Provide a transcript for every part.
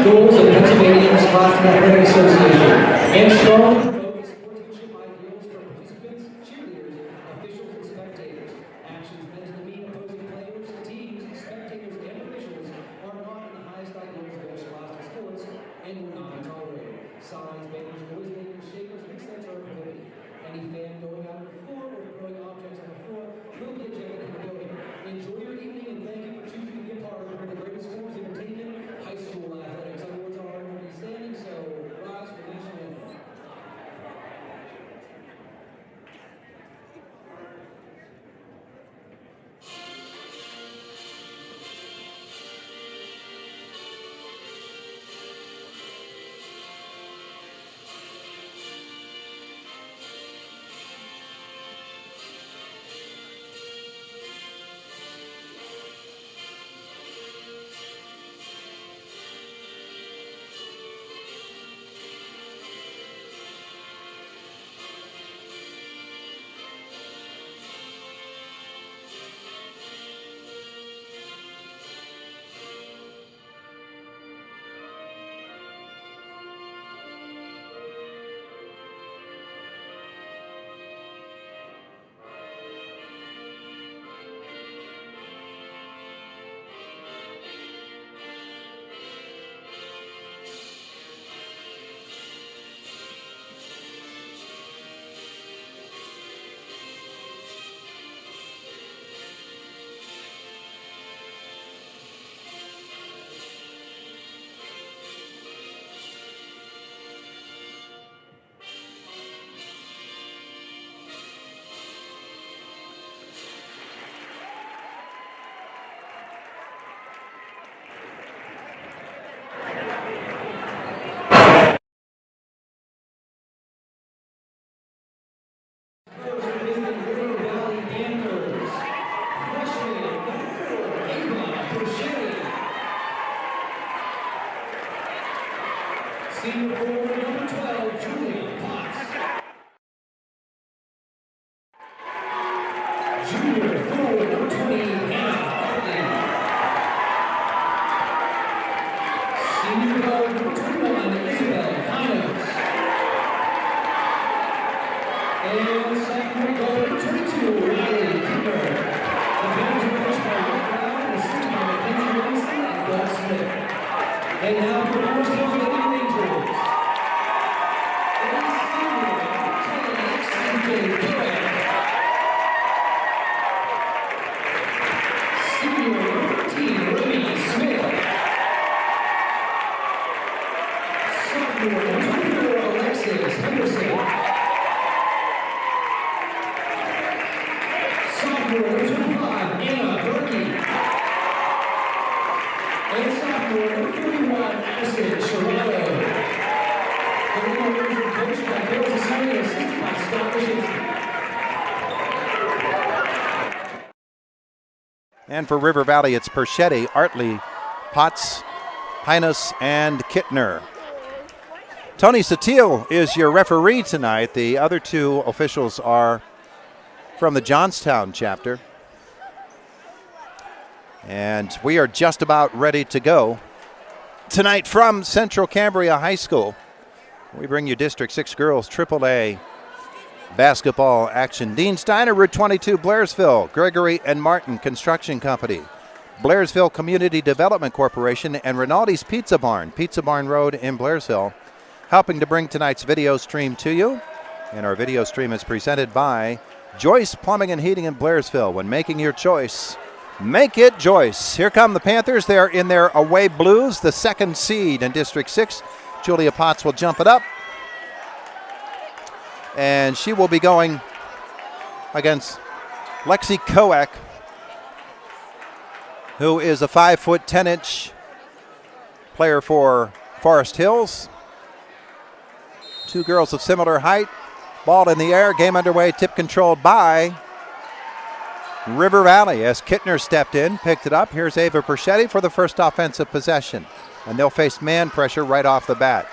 goals of Pennsylvania Scholastic Athletic Association. And strong promotes sportsmanship ideals for participants, cheerleaders, officials, and spectators. Actions meant to demean opposing players, teams, spectators, and officials are not in the highest ideals of their scholastic sports and will not be tolerated. Signs, banners, noise makers, shakers, and etc. are prohibited. Any fan going out on the floor or throwing objects on the floor will be ejected from the building. Enjoy your evening and thank you for choosing to be a part of one of the greatest forms of entertainment, high school athletics. Awards are already standing, so rise for the national anthem. Senior forward number 12, Julia Potts. Junior forward number 20, Hannah Hartley. Senior forward number 21, Isabel Hinos. And sophomore goal number 22, Riley Cooper. The Bears are coached by Rick Brown and assisted by Mackenzie Wilson and Doug Smith. And now for the first goal of the evening. And for River Valley, it's Perchetti, Artley, Potts, Pinus, and Kittner. Tony Satil is your referee tonight. The other two officials are from the Johnstown chapter. And we are just about ready to go. Tonight from Central Cambria High School, we bring you District 6 Girls AAA basketball action. Dean Steiner, Route 22, Blairsville. Gregory and Martin Construction Company. Blairsville Community Development Corporation and Rinaldi's Pizza Barn Road in Blairsville, helping to bring tonight's video stream to you. And our video stream is presented by Joyce Plumbing and Heating in Blairsville. When making your choice, make it Joyce. Here come the Panthers. They're in their away blues, the second seed in District 6. Julia Potts will jump it up. And she will be going against Lexi Koak, who is a 5', 10" player for Forest Hills. Two girls of similar height. Ball in the air, game underway, tip controlled by River Valley as Kittner stepped in, picked it up. Here's Ava Perchetti for the first offensive possession. And they'll face man pressure right off the bat.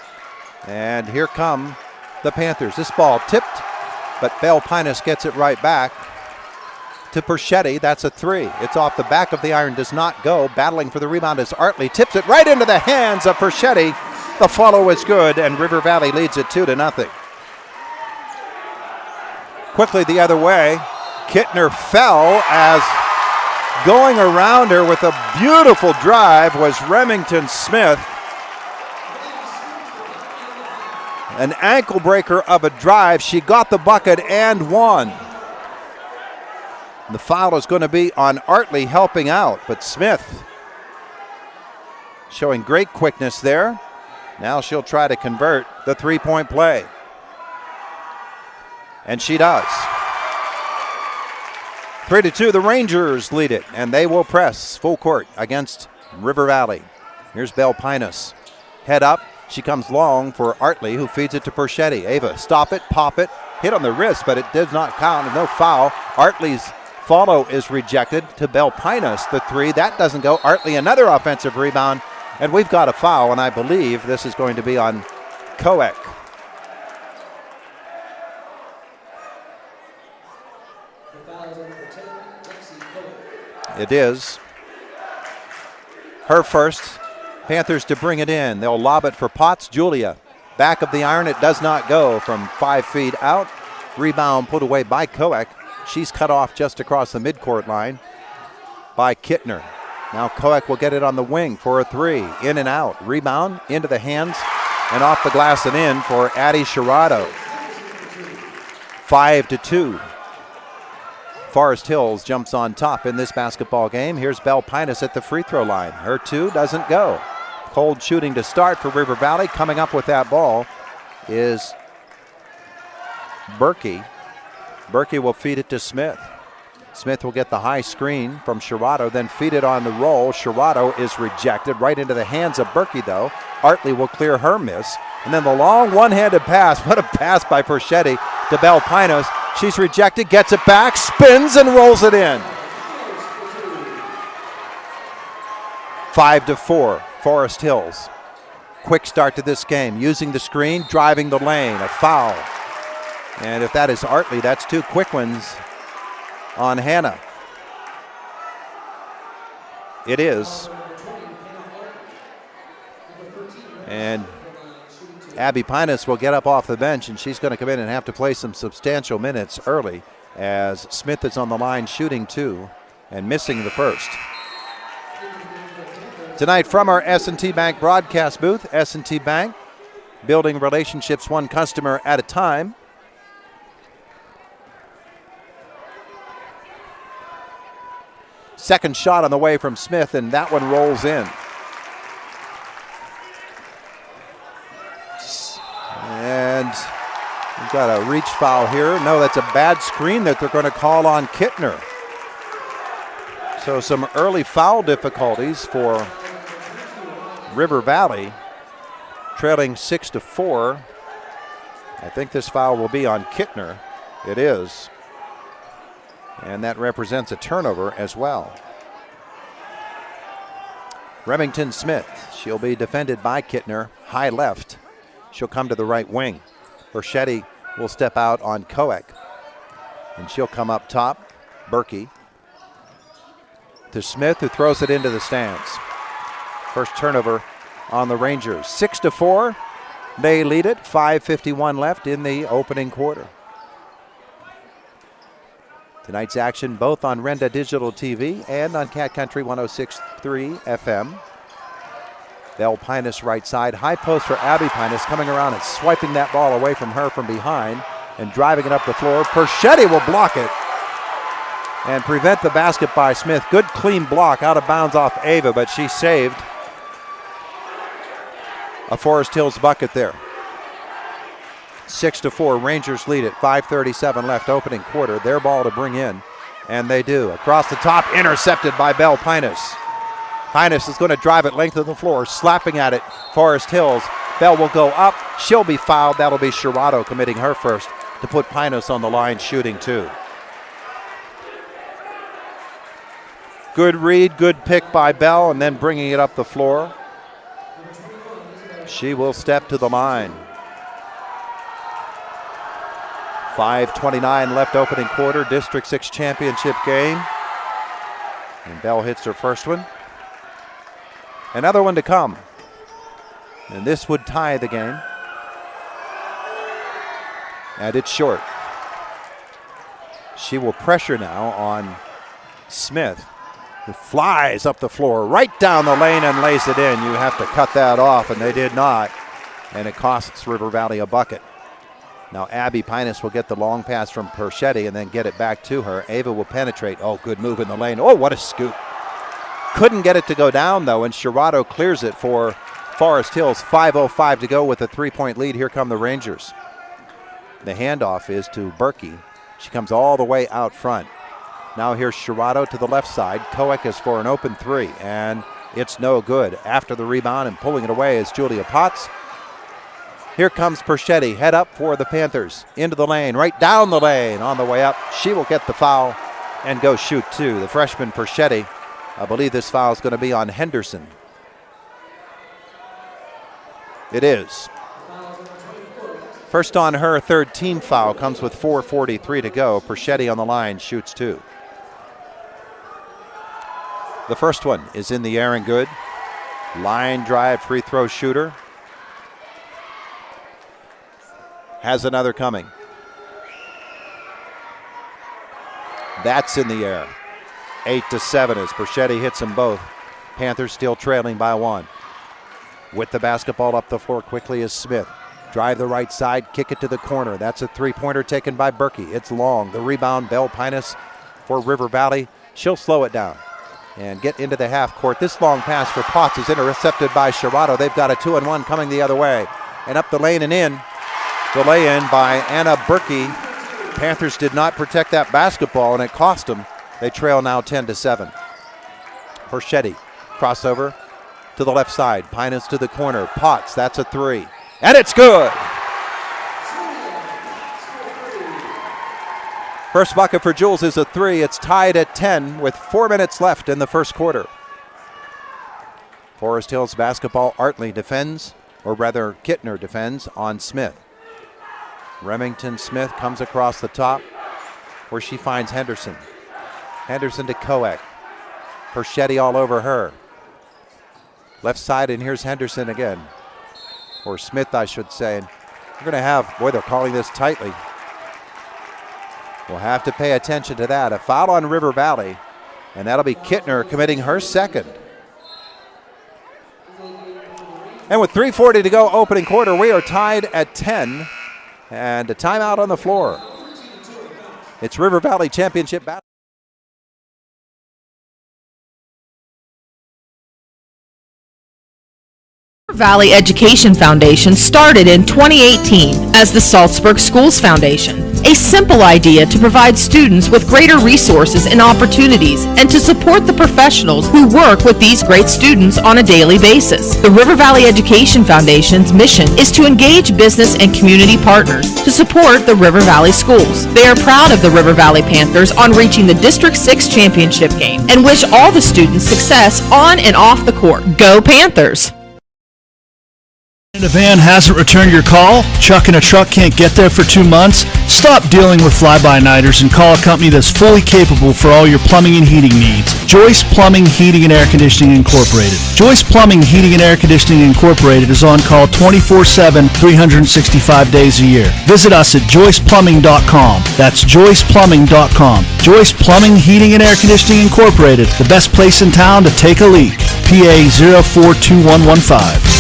And here come the Panthers. This ball tipped, but Belle Pinus gets it right back. to Perschetti. That's a 3. It's off the back of the iron, does not go. Battling for the rebound is Artley. Tips it right into the hands of Perschetti. The follow is good, and River Valley leads it 2-0. Quickly the other way. Kittner fell as going around her with a beautiful drive was Remington Smith. An ankle breaker of a drive. She got the bucket and won. The foul is going to be on Artley helping out, but Smith showing great quickness there. Now she'll try to convert the three-point play. And she does. 3-2, the Rangers lead it, and they will press full court against River Valley. Here's Belle Pinus. Head up. She comes long for Artley, who feeds it to Perschetti. Ava, stop it, pop it, hit on the wrist, but it does not count. No foul. Artley's follow is rejected to Belle Pinus, the 3. That doesn't go. Artley, another offensive rebound, and we've got a foul, and I believe this is going to be on Koek. It is. Her first. Panthers to bring it in. They'll lob it for Potts. Julia, back of the iron. It does not go from 5 feet out. Rebound put away by Koek. She's cut off just across the midcourt line by Kittner. Now Koek will get it on the wing for a 3. In and out. Rebound into the hands and off the glass and in for Addie Sherrado. 5-2. Forest Hills jumps on top in this basketball game. Here's Belle Pinus at the free throw line. Her 2 doesn't go. Cold shooting to start for River Valley. Coming up with that ball is Berkey. Berkey will feed it to Smith. Smith will get the high screen from Sherrado, then feed it on the roll. Sherrado is rejected right into the hands of Berkey, though. Artley will clear her miss. And then the long one-handed pass. What a pass by Perschetti to Belle Pinus. She's rejected, gets it back, spins and rolls it in. 5-4, Forest Hills. Quick start to this game, using the screen, driving the lane, a foul. And if that is Artley, that's 2 quick ones on Hannah. It is. And Abby Pinus will get up off the bench, and she's going to come in and have to play some substantial minutes early as Smith is on the line shooting 2 and missing the first. Tonight from our S&T Bank broadcast booth, S&T Bank, building relationships one customer at a time. Second shot on the way from Smith, and that one rolls in. And we've got a reach foul here. No, that's a bad screen that they're going to call on Kittner. So some early foul difficulties for River Valley, trailing 6-4. I think this foul will be on Kittner. It is. And that represents a turnover as well. Remington Smith, she'll be defended by Kittner, high left. She'll come to the right wing. Perschetti will step out on Koek. And she'll come up top. Berkey to Smith, who throws it into the stands. First turnover on the Rangers. 6-4. They lead it. 5:51 left in the opening quarter. Tonight's action both on Renda Digital TV and on Cat Country 106.3 FM. Belle Pinus right side. High post for Abby Pinus, coming around and swiping that ball away from her from behind and driving it up the floor. Perschetti will block it and prevent the basket by Smith. Good clean block out of bounds off Ava, but she saved a Forest Hills bucket there. 6-4, Rangers lead it. 5:37 left, opening quarter. Their ball to bring in, and they do. Across the top, intercepted by Belle Pinus. Pinus is going to drive it length of the floor, slapping at it. Forest Hills. Belle will go up. She'll be fouled. That'll be Sherrado committing her first to put Pinus on the line shooting 2. Good read, good pick by Belle, and then bringing it up the floor. She will step to the line. 5:29 left opening quarter, District 6 championship game. And Bell hits her first one. Another one to come. And this would tie the game. And it's short. She will pressure now on Smith, who flies up the floor, right down the lane and lays it in. You have to cut that off, and they did not. And it costs River Valley a bucket. Now Abby Pinus will get the long pass from Perchetti and then get it back to her. Ava will penetrate. Oh, good move in the lane. Oh, what a scoop. Couldn't get it to go down, though, and Shirato clears it for Forest Hills. 5:05 to go with a 3-point lead. Here come the Rangers. The handoff is to Berkey. She comes all the way out front. Now here's Shirato to the left side. Koek is for an open three, and it's no good. After the rebound and pulling it away is Julia Potts. Here comes Perchetti, head up for the Panthers. Into the lane, right down the lane. On the way up, she will get the foul and go shoot two. The freshman Perchetti, I believe this foul is going to be on Henderson. It is. First on her, third team foul, comes with 4:43 to go. Perchetti on the line, shoots two. The first one is in the air and good. Line drive, free throw shooter. Has another coming. That's in the air. 8-7 as Perchetti hits them both. Panthers still trailing by one. With the basketball up the floor quickly is Smith. Drive the right side, kick it to the corner. That's a three-pointer taken by Berkey. It's long. The rebound, Bell Pinus for River Valley. She'll slow it down and get into the half court. This long pass for Potts is intercepted by Shirato. They've got a 2-and-1 coming the other way. And up the lane and in. The lay-in by Anna Berkey. Panthers did not protect that basketball, and it cost them. They trail now 10-7. Perchetti, crossover to the left side. Pinus to the corner. Potts, that's a three. And it's good. First bucket for Jules is a three. It's tied at 10 with 4 minutes left in the first quarter. Forest Hills basketball. Artley defends, or rather Kittner defends on Smith. Remington Smith comes across the top where she finds Henderson. Henderson to Koek. Perchetti all over her. Left side, and here's Henderson again. Or Smith, I should say. And we're going to have, boy, they're calling this tightly. We'll have to pay attention to that. A foul on River Valley, and that'll be Kittner committing her second. And with 3:40 to go opening quarter, we are tied at 10. And a timeout on the floor. It's River Valley Championship battle. Valley Education Foundation started in 2018 as the Salzburg Schools Foundation, a simple idea to provide students with greater resources and opportunities and to support the professionals who work with these great students on a daily basis. The River Valley Education Foundation's mission is to engage business and community partners to support the River Valley schools. They are proud of the River Valley Panthers on reaching the District 6 championship game and wish all the students success on and off the court. Go Panthers! And a van hasn't returned your call? Chuck in a truck can't get there for 2 months? Stop dealing with fly-by-nighters and call a company that's fully capable for all your plumbing and heating needs. Joyce Plumbing, Heating and Air Conditioning Incorporated. Joyce Plumbing, Heating and Air Conditioning Incorporated is on call 24/7, 365 days a year. Visit us at joyceplumbing.com. That's joyceplumbing.com. Joyce Plumbing, Heating and Air Conditioning Incorporated, the best place in town to take a leak. PA 042115.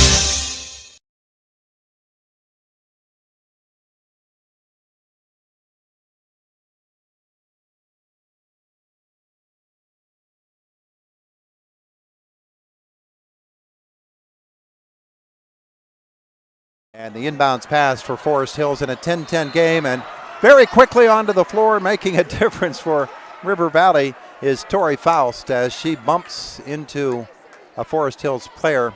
And the inbounds pass for Forest Hills in a 10-10 game, and very quickly onto the floor, making a difference for River Valley, is Tori Faust as she bumps into a Forest Hills player,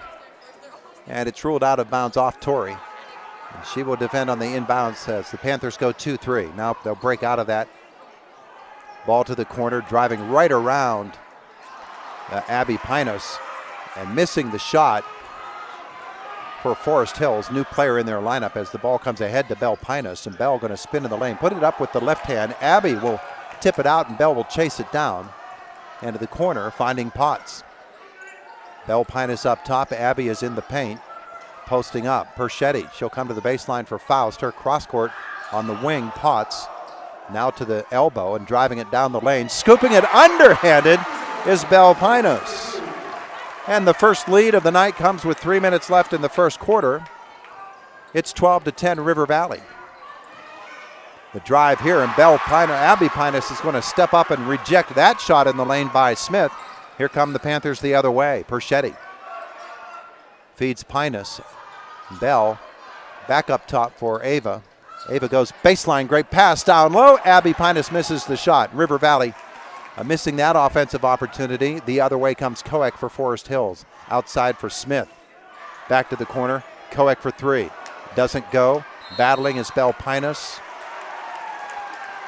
and it's ruled out of bounds off Tori. And she will defend on the inbounds as the Panthers go 2-3. Now they'll break out of that. Ball to the corner, driving right around Abby Pinus and missing the shot. for Forest Hills. New player in their lineup as the ball comes ahead to Bell Pinus, and Bell going to spin in the lane, put it up with the left hand. Abby will tip it out, and Bell will chase it down into the corner, finding Potts. Bell Pinus up top. Abby is in the paint, posting up. Perchetti, she'll come to the baseline for Faust. Her cross court on the wing. Potts now to the elbow and driving it down the lane. Scooping it underhanded is Bell Pinus. And the first lead of the night comes with 3 minutes left in the first quarter. It's 12-10 River Valley. The drive here, and Abby Pinus is going to step up and reject that shot in the lane by Smith. Here come the Panthers the other way. Perchetti feeds Pinus. Bell back up top for Ava. Ava goes baseline, great pass down low. Abby Pinus misses the shot. River Valley missing that offensive opportunity. The other way comes Koek for Forest Hills. Outside for Smith. Back to the corner. Koek for three. Doesn't go. Battling is Bell Pinus.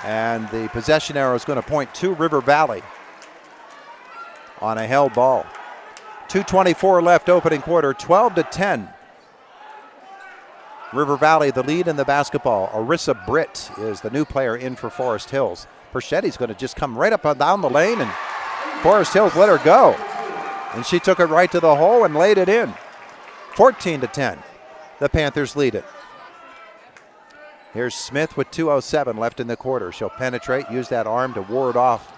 And the possession arrow is going to point to River Valley on a held ball. 2:24 left opening quarter, 12-10. River Valley the lead in the basketball. Arissa Britt is the new player in for Forest Hills. Perchetti's going to just come right up and down the lane, and Forest Hills let her go. And she took it right to the hole and laid it in. 14-10. The Panthers lead it. Here's Smith with 2:07 left in the quarter. She'll penetrate, use that arm to ward off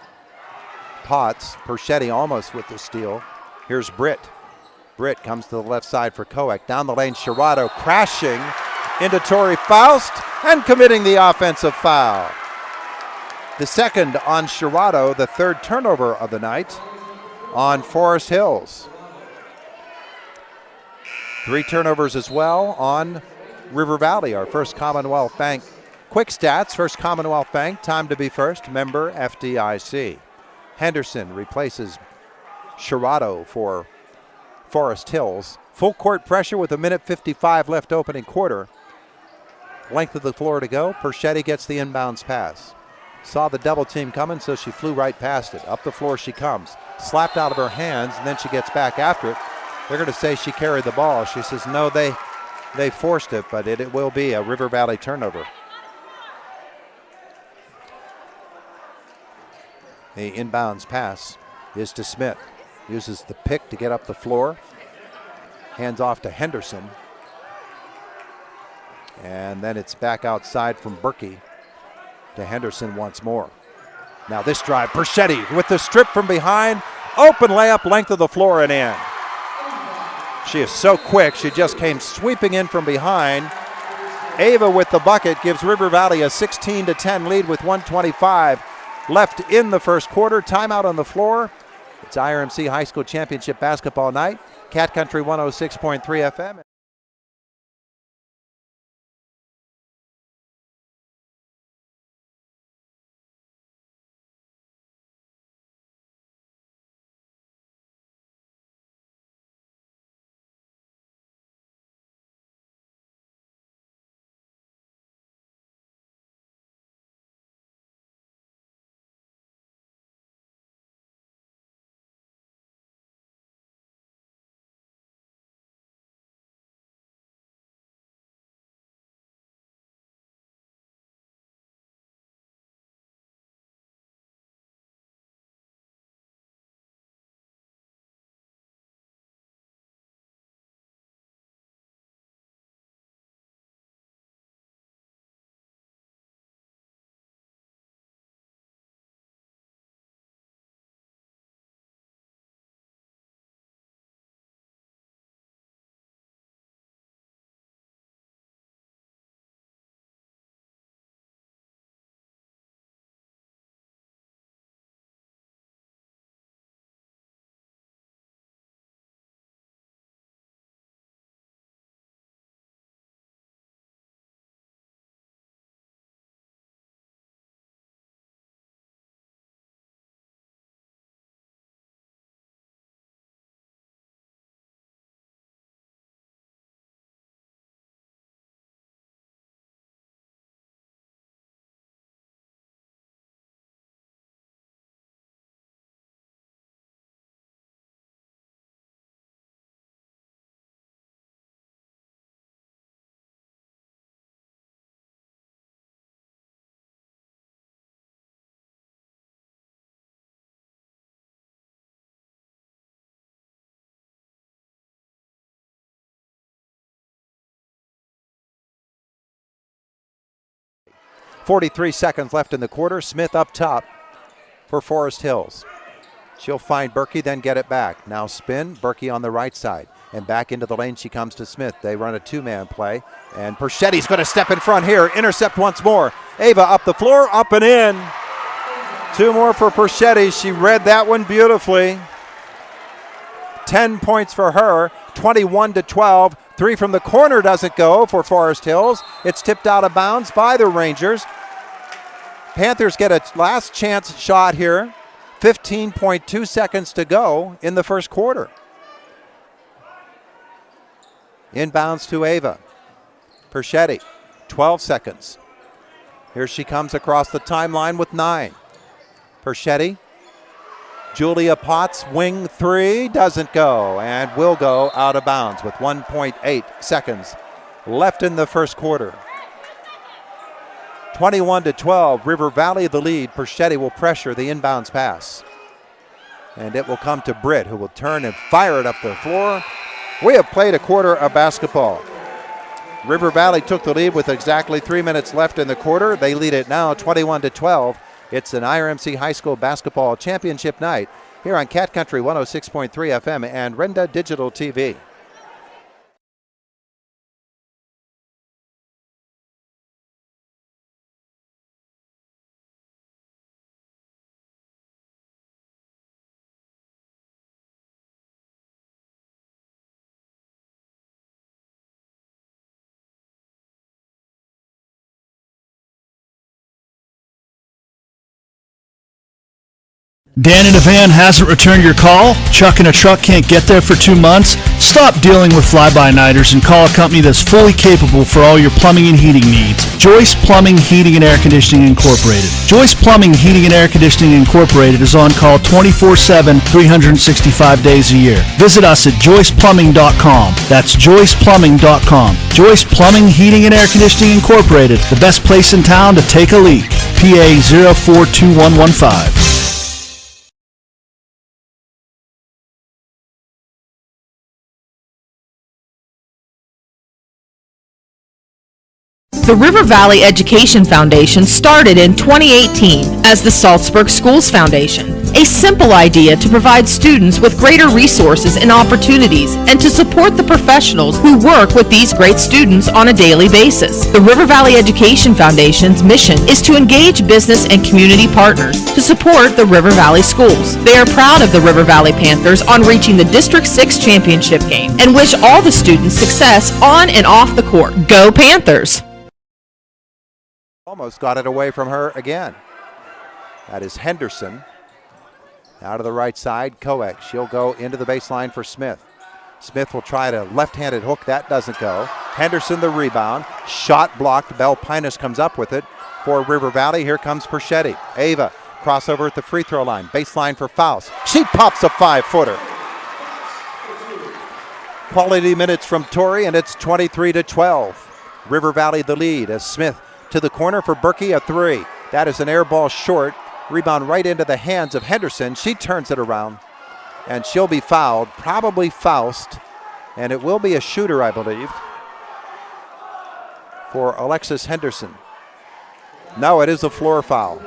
Potts. Perchetti almost with the steal. Here's Britt. Britt comes to the left side for Koek. Down the lane, Sherrado crashing into Tori Faust and committing the offensive foul. The second on Sherrado, the third turnover of the night on Forest Hills. 3 turnovers as well on River Valley, our First Commonwealth Bank. Quick stats, First Commonwealth Bank, time to be first, member FDIC. Henderson replaces Sherrado for Forest Hills. Full court pressure with 1:55 left opening quarter. Length of the floor to go. Perchetti gets the inbounds pass. Saw the double team coming, so she flew right past it. Up the floor she comes. Slapped out of her hands, and then she gets back after it. They're going to say she carried the ball. She says, no, they forced it, but it will be a River Valley turnover. The inbounds pass is to Smith. Uses the pick to get up the floor. Hands off to Henderson. And then it's back outside from Berkey to Henderson once more. Now this drive, Perchetti with the strip from behind. Open layup, length of the floor and in. She is so quick, she just came sweeping in from behind. Ava with the bucket gives River Valley a 16-10 lead with 1:25 left in the first quarter. Timeout on the floor. It's IRMC High School Championship basketball night. Cat Country 106.3 FM. 43 seconds left in the quarter. Smith up top for Forest Hills. She'll find Berkey, then get it back. Now spin, Berkey on the right side. And back into the lane she comes to Smith. They run a two-man play. And Perchetti's going to step in front here. Intercept once more. Ava up the floor, up and in. 2 more for Perchetti. She read that one beautifully. 10 points for her, 21-12. 3 from the corner doesn't go for Forest Hills. It's tipped out of bounds by the Rangers. Panthers get a last chance shot here. 15.2 seconds to go in the first quarter. Inbounds to Ava. Perchetti, 12 seconds. Here she comes across the timeline with 9. Perchetti. Julia Potts, wing 3, doesn't go and will go out of bounds with 1.8 seconds left in the first quarter. 21-12, River Valley the lead. Perchetti will pressure the inbounds pass. And it will come to Britt, who will turn and fire it up the floor. We have played a quarter of basketball. River Valley took the lead with exactly 3 minutes left in the quarter. They lead it now 21-12. It's an IRMC High School Basketball Championship night here on Cat Country 106.3 FM and Renda Digital TV. Dan in a van hasn't returned your call? Chuck in a truck can't get there for 2 months? Stop dealing with fly-by-nighters and call a company that's fully capable for all your plumbing and heating needs. Joyce Plumbing, Heating and Air Conditioning Incorporated. Joyce Plumbing, Heating and Air Conditioning Incorporated is on call 24/7, 365 days a year. Visit us at joyceplumbing.com. That's joyceplumbing.com. Joyce Plumbing, Heating and Air Conditioning Incorporated, the best place in town to take a leak. PA 042115. The River Valley Education Foundation started in 2018 as the Salzburg Schools Foundation, a simple idea to provide students with greater resources and opportunities and to support the professionals who work with these great students on a daily basis. The River Valley Education Foundation's mission is to engage business and community partners to support the River Valley schools. They are proud of the River Valley Panthers on reaching the District 6 championship game and wish all the students success on and off the court. Go Panthers! Almost got it away from her again. That is Henderson. Out of the right side, Koek. She'll go into the baseline for Smith. Smith will try to left-handed hook. That doesn't go. Henderson the rebound. Shot blocked. Belle Pinus comes up with it for River Valley. Here comes Perchetti. Ava, crossover at the free throw line. Baseline for Faust. She pops a 5-footer. Quality minutes from Torrey, and it's 23-12. River Valley the lead as Smith to the corner for Berkey, a 3. That is an air ball short. Rebound right into the hands of Henderson. She turns it around, and she'll be fouled, probably Faust, and it will be a shooter, I believe, for Alexis Henderson. No, it is a floor foul.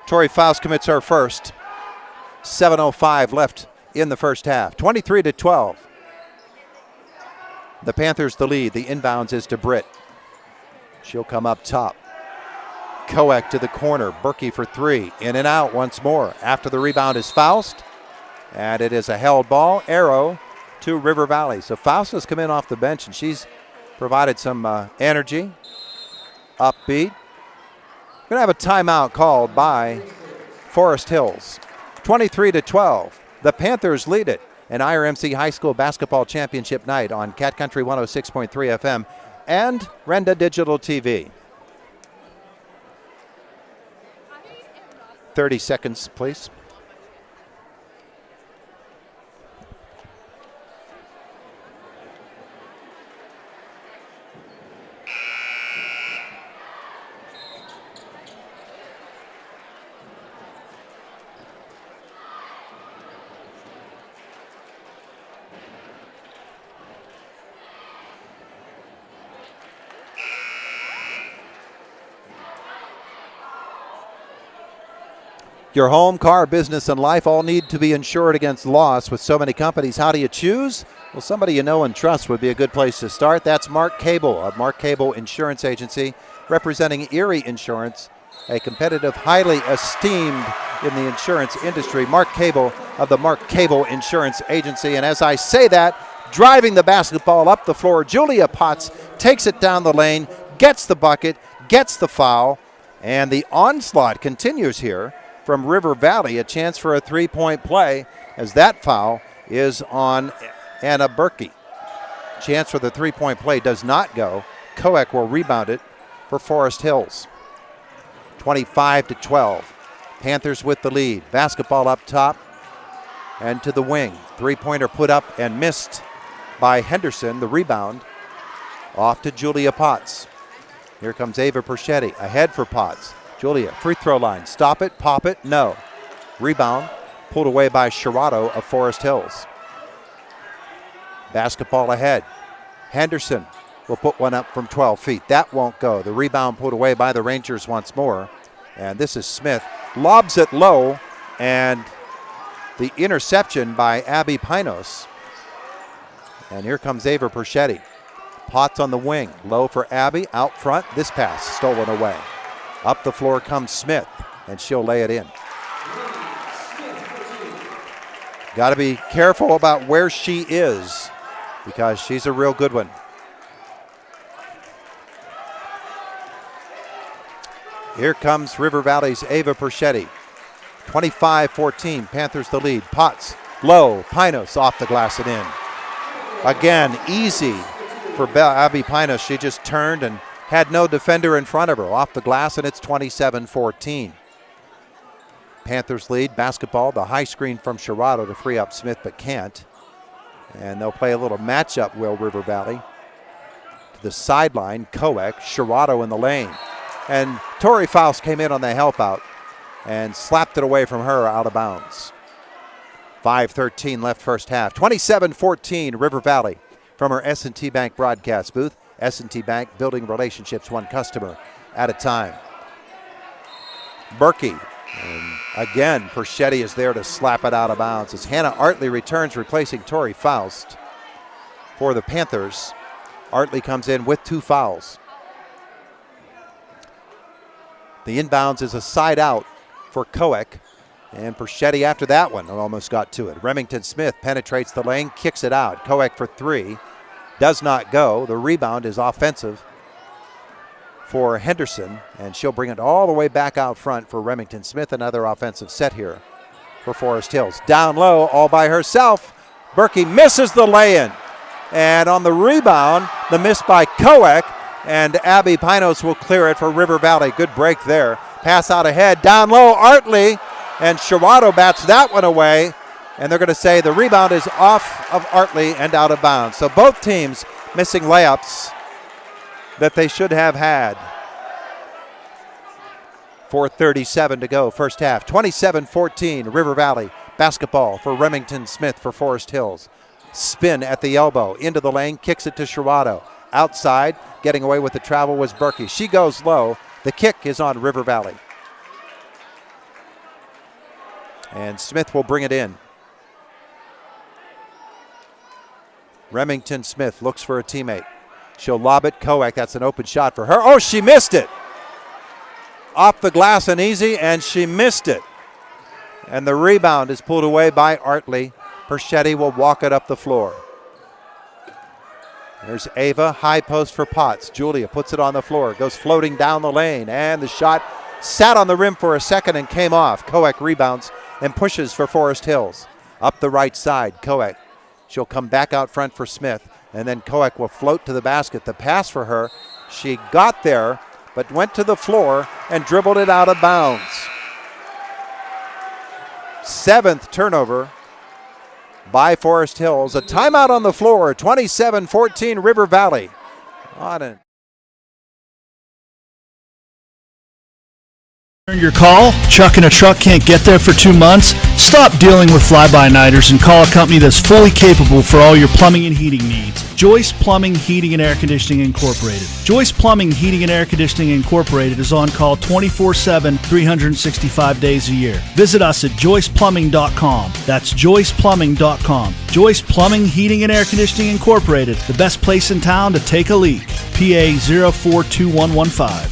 Tori Faust commits her first. 7:05 left in the first half. 23-12. The Panthers the lead. The inbounds is to Britt. She'll come up top. Koek to the corner. Berkey for 3. In and out once more. After the rebound is Faust. And it is a held ball. Arrow to River Valley. So Faust has come in off the bench, and she's provided some energy. Upbeat. Going to have a timeout called by Forest Hills. 23-12. The Panthers lead it. An IRMC High School Basketball Championship night on Cat Country 106.3 FM. And Renda Digital TV. 30 seconds, please. Your home, car, business, and life all need to be insured against loss with so many companies. How do you choose? Well, somebody you know and trust would be a good place to start. That's Mark Cable of Mark Cable Insurance Agency, representing Erie Insurance, a competitive, highly esteemed in the insurance industry. Mark Cable of the Mark Cable Insurance Agency. And as I say that, driving the basketball up the floor, Julia Potts takes it down the lane, gets the bucket, gets the foul, and the onslaught continues here from River Valley. A chance for a three-point play as that foul is on Anna Berkey. Chance for the three-point play does not go. Koek will rebound it for Forest Hills. 25-12. Panthers with the lead. Basketball up top and to the wing. Three-pointer put up and missed by Henderson. The rebound off to Julia Potts. Here comes Ava Perchetti ahead for Potts. Julia, free throw line. Stop it, pop it, no. Rebound pulled away by Shirato of Forest Hills. Basketball ahead. Henderson will put one up from 12 feet. That won't go. The rebound pulled away by the Rangers once more. And this is Smith. Lobs it low, and the interception by Abby Pinos. And here comes Ava Perchetti. Potts on the wing. Low for Abby. Out front. This pass stolen away. Up the floor comes Smith, and she'll lay it in. Got to be careful about where she is because she's a real good one. Here comes River Valley's Ava Perchetti. 25-14, Panthers the lead. Potts, low, Pinos off the glass and in. Again, easy for Abby Pinos. She just turned and had no defender in front of her. Off the glass, and it's 27-14. Panthers lead. Basketball, the high screen from Shirato to free up Smith, but can't. And they'll play a little matchup, will River Valley. To the sideline, Koek, Shirato in the lane. And Tori Faust came in on the help out and slapped it away from her out of bounds. 5:13 left first half. 27-14, River Valley from her S&T Bank broadcast booth. S&T Bank, building relationships one customer at a time. Berkey, and again, Perchetti is there to slap it out of bounds as Hannah Artley returns, replacing Tori Faust for the Panthers. Artley comes in with 2 fouls. The inbounds is a side out for Koek, and Perchetti after that one almost got to it. Remington Smith penetrates the lane, kicks it out. Koek for 3. Does not go. The rebound is offensive for Henderson, and she'll bring it all the way back out front for Remington Smith. Another offensive set here for Forest Hills. Down low, all by herself. Berkey misses the lay-in. And on the rebound, the miss by Koek, and Abby Pinos will clear it for River Valley. Good break there. Pass out ahead. Down low, Artley, and Shirato bats that one away. And they're going to say the rebound is off of Artley and out of bounds. So both teams missing layups that they should have had. 4:37 to go, first half. 27-14, River Valley. Basketball for Remington Smith for Forest Hills. Spin at the elbow, into the lane, kicks it to Shirato. Outside, getting away with the travel was Berkey. She goes low. The kick is on River Valley. And Smith will bring it in. Remington Smith looks for a teammate. She'll lob it. Koek, that's an open shot for her. Oh, she missed it. Off the glass and easy, and she missed it. And the rebound is pulled away by Artley. Perchetti will walk it up the floor. There's Ava, high post for Potts. Julia puts it on the floor, goes floating down the lane, and the shot sat on the rim for a second and came off. Koek rebounds and pushes for Forest Hills. Up the right side, Koek. She'll come back out front for Smith, and then Koek will float to the basket. The pass for her, she got there, but went to the floor and dribbled it out of bounds. 7th turnover by Forest Hills. A timeout on the floor, 27-14 River Valley. On it. Your call? Chuck and a truck can't get there for 2 months? Stop dealing with fly-by-nighters and call a company that's fully capable for all your plumbing and heating needs. Joyce Plumbing, Heating, and Air Conditioning Incorporated. Joyce Plumbing, Heating, and Air Conditioning Incorporated is on call 24/7, 365 days a year. Visit us at joyceplumbing.com. That's joyceplumbing.com. Joyce Plumbing, Heating, and Air Conditioning Incorporated, the best place in town to take a leak. PA 042115.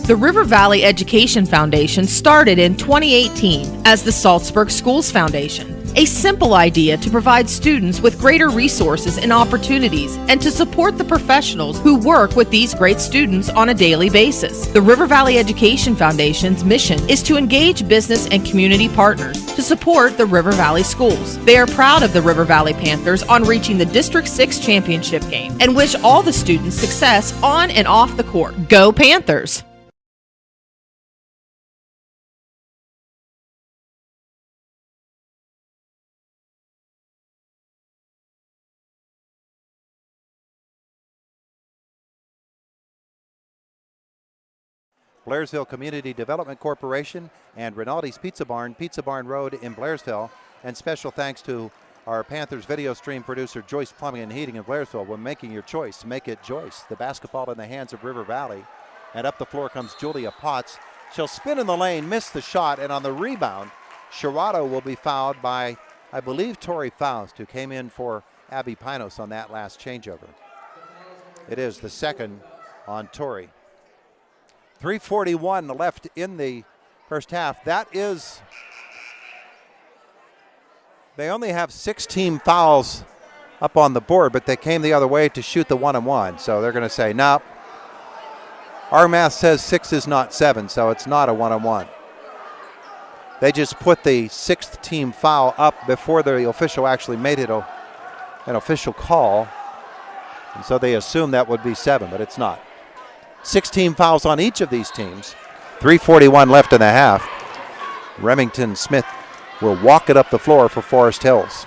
The River Valley Education Foundation started in 2018 as the Salzburg Schools Foundation, a simple idea to provide students with greater resources and opportunities and to support the professionals who work with these great students on a daily basis. The River Valley Education Foundation's mission is to engage business and community partners to support the River Valley schools. They are proud of the River Valley Panthers on reaching the District 6 championship game and wish all the students success on and off the court. Go Panthers! Blairsville Community Development Corporation and Rinaldi's Pizza Barn Road in Blairsville. And special thanks to our Panthers video stream producer, Joyce Plumbing and Heating in Blairsville. When making your choice, make it Joyce. The basketball in the hands of River Valley. And up the floor comes Julia Potts. She'll spin in the lane, miss the shot, and on the rebound, Sherrado will be fouled by, I believe, Tori Faust, who came in for Abby Pinos on that last changeover. It is the second on Tori. 3:41 left in the first half. That is, they only have 6 team fouls up on the board, but they came the other way to shoot the 1-and-1. So they're going to say, no, our math says 6 is not 7, so it's not a 1-and-1. They just put the 6th team foul up before the official actually made it an official call. And so they assumed that would be 7, but it's not. 16 fouls on each of these teams. 3:41 left in the half. Remington Smith will walk it up the floor for Forest Hills.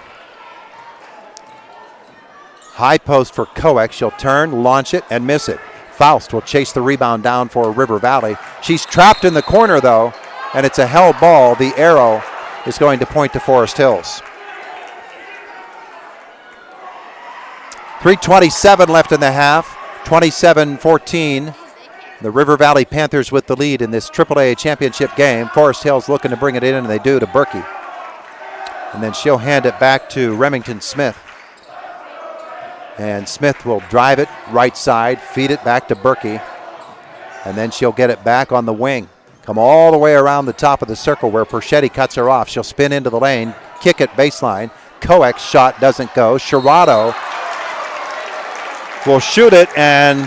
High post for Coex. She'll turn, launch it, and miss it. Faust will chase the rebound down for River Valley. She's trapped in the corner, though, and it's a held ball. The arrow is going to point to Forest Hills. 3:27 left in the half. 27-14. The River Valley Panthers with the lead in this AAA championship game. Forest Hills looking to bring it in, and they do to Berkey. And then she'll hand it back to Remington Smith. And Smith will drive it right side, feed it back to Berkey. And then she'll get it back on the wing. Come all the way around the top of the circle where Perchetti cuts her off. She'll spin into the lane, kick it baseline. Coex shot doesn't go. Sherrado will shoot it, and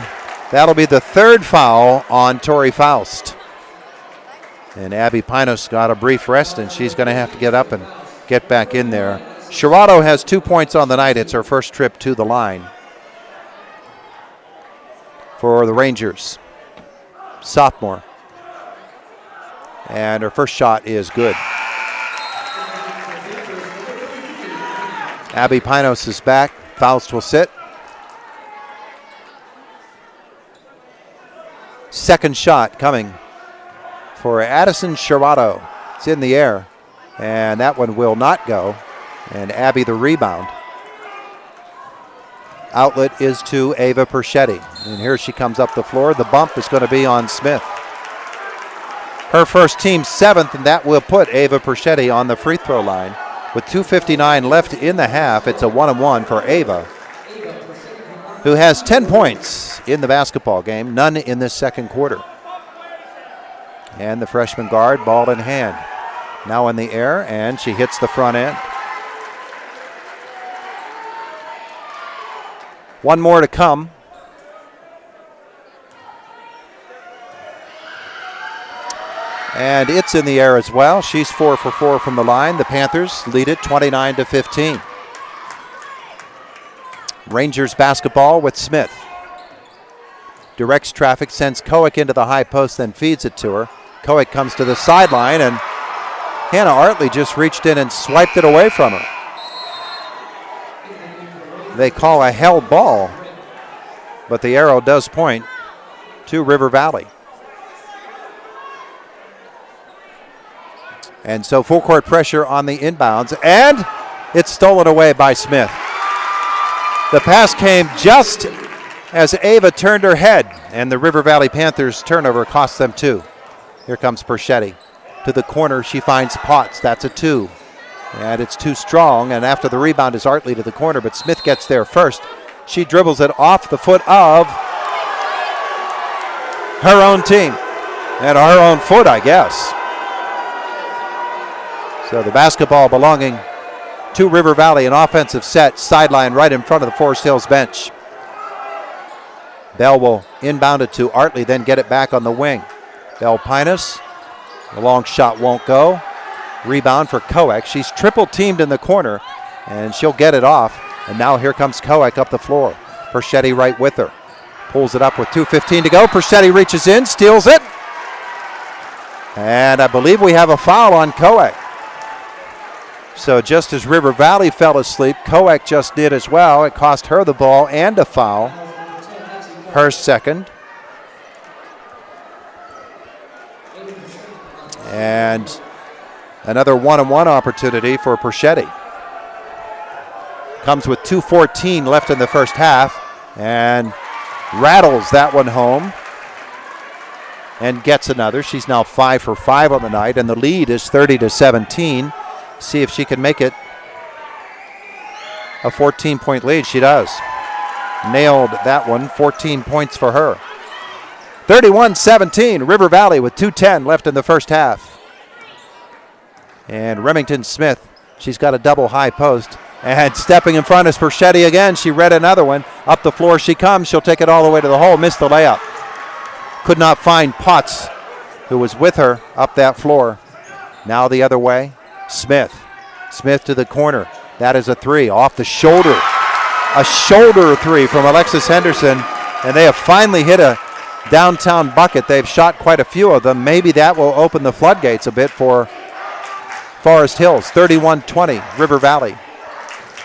that'll be the 3rd foul on Tori Faust. And Abby Pinos got a brief rest, and she's going to have to get up and get back in there. Sherrado has 2 points on the night. It's her first trip to the line for the Rangers. Sophomore. And her first shot is good. Abby Pinos is back. Faust will sit. Second shot coming for Addison Sherrado. It's in the air, and that one will not go. And Abby the rebound. Outlet is to Ava Perchetti. And here she comes up the floor. The bump is going to be on Smith. Her first team 7th, and that will put Ava Perchetti on the free throw line. With 2:59 left in the half, it's a 1-and-1 for Ava, who has 10 points in the basketball game, none in this second quarter. And the freshman guard, ball in hand. Now in the air, and she hits the front end. One more to come. And it's in the air as well. She's 4 for 4 from the line. The Panthers lead it 29-15. Rangers basketball with Smith. Directs traffic, sends Coex into the high post, then feeds it to her. Coex comes to the sideline, and Hannah Artley just reached in and swiped it away from her. they call a held ball, but the arrow does point to River Valley. And so full court pressure on the inbounds, and it's stolen away by Smith. The pass came just as Ava turned her head, and the River Valley Panthers turnover cost them 2. Here comes Perchetti. To the corner, she finds Potts. That's a 2. And it's too strong, and after the rebound is Artley to the corner, but Smith gets there first. She dribbles it off the foot of her own team, and her own foot, I guess. So the basketball belonging to River Valley, an offensive set, sideline right in front of the Forest Hills bench. Bell will inbound it to Artley, then get it back on the wing. Bell Pinus, the long shot won't go. Rebound for Koek. She's triple teamed in the corner, and she'll get it off. And now here comes Koek up the floor. Perchetti right with her. Pulls it up with 2:15 to go. Perchetti reaches in, steals it. And I believe we have a foul on Koek. So just as River Valley fell asleep, Koek just did as well. It cost her the ball and a foul. Her second. And another one-on-one opportunity for Perchetti. Comes with 2:14 left in the first half and rattles that one home and gets another. She's now 5 for 5 on the night, and the lead is 30-17. See if she can make it a 14-point lead. She does. Nailed that one. 14 points for her. 31-17. River Valley with 2:10 left in the first half. And Remington Smith, she's got a double high post. And stepping in front is Perchetti again. She read another one. Up the floor she comes. She'll take it all the way to the hole. Missed the layup. Could not find Potts, who was with her up that floor. Now the other way. Smith to the corner. That is a 3 off the shoulder. A shoulder 3 from Alexis Henderson. And they have finally hit a downtown bucket. They've shot quite a few of them. Maybe that will open the floodgates a bit for Forest Hills. 31-20, River Valley.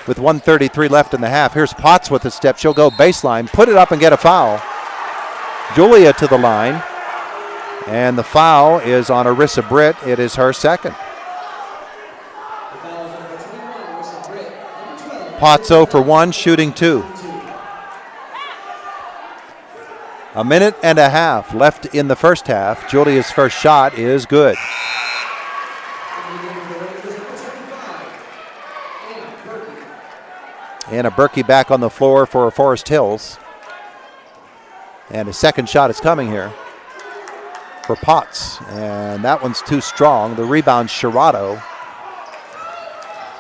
With 1:33 left in the half. Here's Potts with a step. She'll go baseline, put it up and get a foul. Julia to the line. And the foul is on Arissa Britt. It is her second. Potts 0 for 1, shooting 2. A minute and a half left in the first half. Julia's first shot is good. Anna Berkey back on the floor for Forest Hills. And a second shot is coming here for Potts. And that one's too strong. The rebound, Shirato.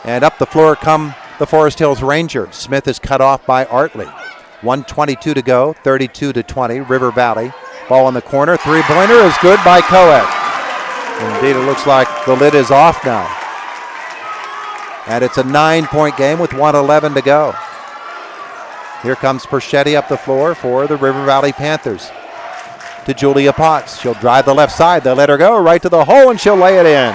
And up the floor come the Forest Hills Rangers. Smith is cut off by Artley. 1:22 to go, 32-20, River Valley. Ball in the corner, three-pointer is good by Koek. Indeed, it looks like the lid is off now. And it's a 9-point game with 1:11 to go. Here comes Perchetti up the floor for the River Valley Panthers. To Julia Potts. She'll drive the left side. They let her go right to the hole, and she'll lay it in.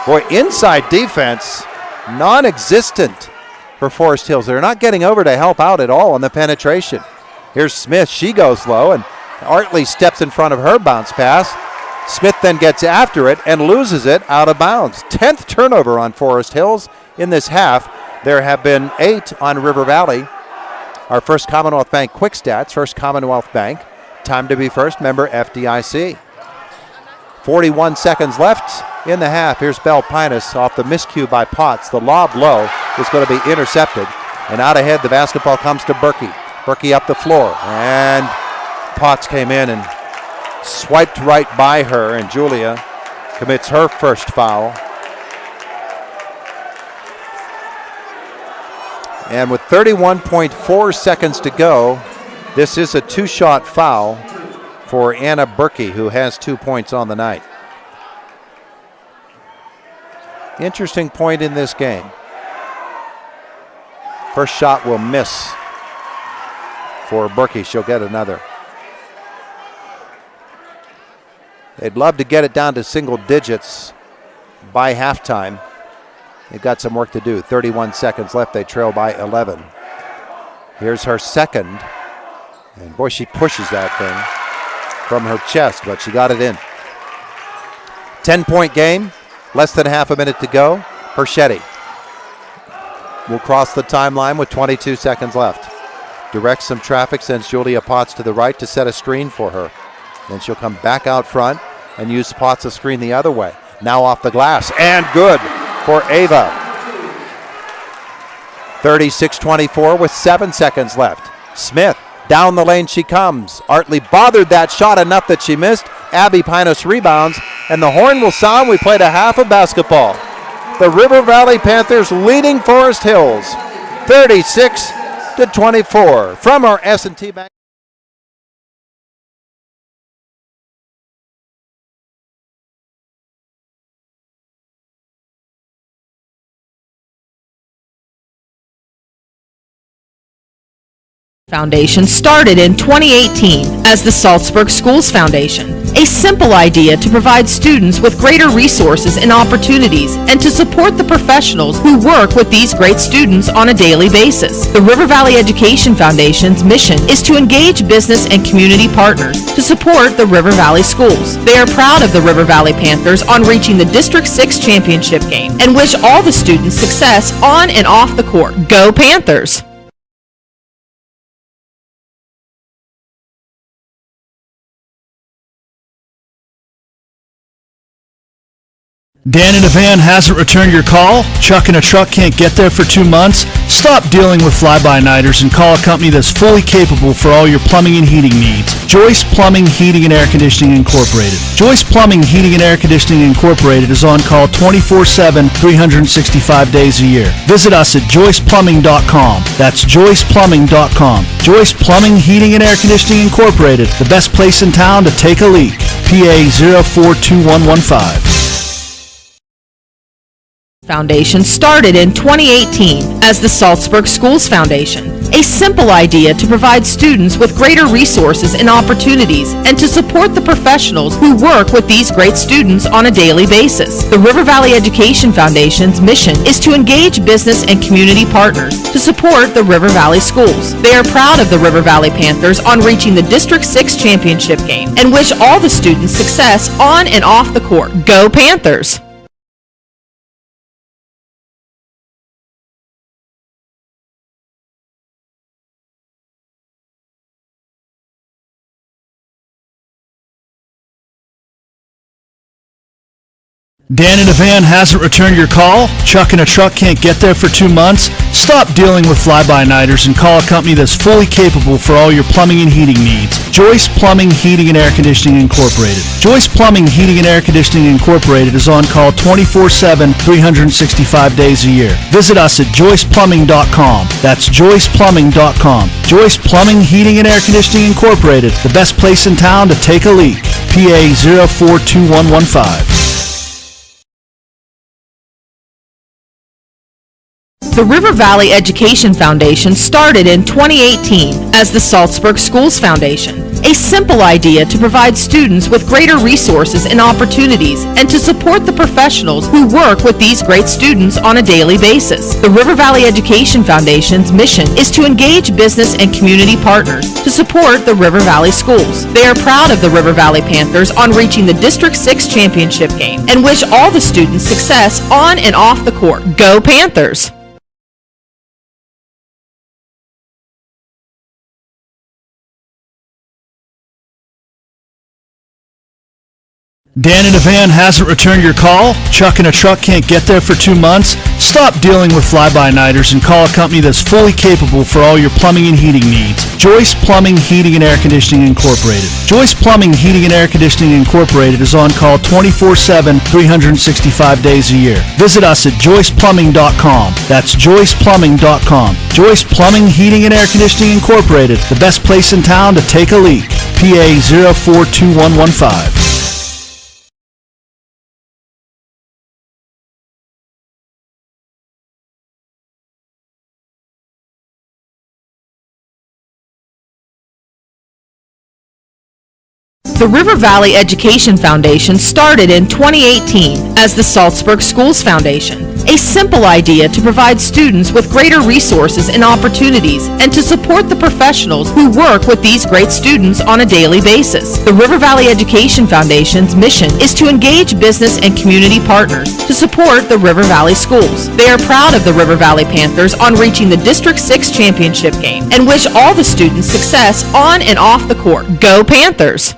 Boy, inside defense, non-existent for Forest Hills. They're not getting over to help out at all on the penetration. Here's Smith. She goes low, and Artley steps in front of her bounce pass. Smith then gets after it and loses it out of bounds. 10th turnover on Forest Hills in this half. There have been 8 on River Valley. Our First Commonwealth Bank quick stats. First Commonwealth Bank. Time to be first. Member FDIC. 41 seconds left in the half. Here's Bell Pinus off the miscue by Potts. The lob low is going to be intercepted. And out ahead, the basketball comes to Berkey. Berkey up the floor. And Potts came in and swiped right by her. And Julia commits her first foul. And with 31.4 seconds to go, this is a 2-shot foul for Anna Berkey, who has 2 points on the night. Interesting point in this game. First shot will miss for Berkey. She'll get another. They'd love to get it down to single digits by halftime. They've got some work to do. 31 seconds left. They trail by 11. Here's her second. And boy, she pushes that thing from her chest, but she got it in. 10-point game. Less than half a minute to go. Perchetti will cross the timeline with 22 seconds left. Directs some traffic, sends Julia Potts to the right to set a screen for her. Then she'll come back out front and use Potts to screen the other way. Now off the glass, and good for Ava. 36-24 with 7 seconds left. Smith, down the lane she comes. Artley bothered that shot enough that she missed. Abby Pinos rebounds, and the horn will sound. We played a half of basketball. The River Valley Panthers leading Forest Hills, 36-24. From our S&T Bank. Foundation started in 2018 as the Salzburg Schools Foundation, a simple idea to provide students with greater resources and opportunities and to support the professionals who work with these great students on a daily basis. The River Valley Education Foundation's mission is to engage business and community partners to support the River Valley schools. They are proud of the River Valley Panthers on reaching the District 6 championship game and wish all the students success on and off the court. Go Panthers! Dan in a van hasn't returned your call? Chuck in a truck can't get there for 2 months? Stop dealing with fly-by-nighters and call a company that's fully capable for all your plumbing and heating needs. Joyce Plumbing, Heating and Air Conditioning Incorporated. Joyce Plumbing, Heating and Air Conditioning Incorporated is on call 24/7, 365 days a year. Visit us at joyceplumbing.com. That's joyceplumbing.com. Joyce Plumbing, Heating and Air Conditioning Incorporated, the best place in town to take a leak. PA 042115. Foundation started in 2018 as the Salzburg Schools Foundation, a simple idea to provide students with greater resources and opportunities and to support the professionals who work with these great students on a daily basis. The River Valley Education Foundation's mission is to engage business and community partners to support the River Valley schools. They are proud of the River Valley Panthers on reaching the District 6 championship game and wish all the students success on and off the court. Go Panthers! Dan in a van hasn't returned your call? Chuck in a truck can't get there for 2 months? Stop dealing with fly-by-nighters and call a company that's fully capable for all your plumbing and heating needs. Joyce Plumbing, Heating and Air Conditioning Incorporated. Joyce Plumbing, Heating and Air Conditioning Incorporated is on call 24/7, 365 days a year. Visit us at joyceplumbing.com. That's joyceplumbing.com. Joyce Plumbing, Heating and Air Conditioning Incorporated, the best place in town to take a leak. PA 042115. The River Valley Education Foundation started in 2018 as the Salzburg Schools Foundation, a simple idea to provide students with greater resources and opportunities and to support the professionals who work with these great students on a daily basis. The River Valley Education Foundation's mission is to engage business and community partners to support the River Valley schools. They are proud of the River Valley Panthers on reaching the District 6 championship game and wish all the students success on and off the court. Go Panthers! Dan in a van hasn't returned your call? Chuck in a truck can't get there for 2 months? Stop dealing with fly-by-nighters and call a company that's fully capable for all your plumbing and heating needs. Joyce Plumbing, Heating and Air Conditioning Incorporated. Joyce Plumbing, Heating and Air Conditioning Incorporated is on call 24/7, 365 days a year. Visit us at joyceplumbing.com. That's joyceplumbing.com. Joyce Plumbing, Heating and Air Conditioning Incorporated, the best place in town to take a leak. PA 042115. The River Valley Education Foundation started in 2018 as the Salzburg Schools Foundation, a simple idea to provide students with greater resources and opportunities and to support the professionals who work with these great students on a daily basis. The River Valley Education Foundation's mission is to engage business and community partners to support the River Valley schools. They are proud of the River Valley Panthers on reaching the District 6 championship game and wish all the students success on and off the court. Go Panthers!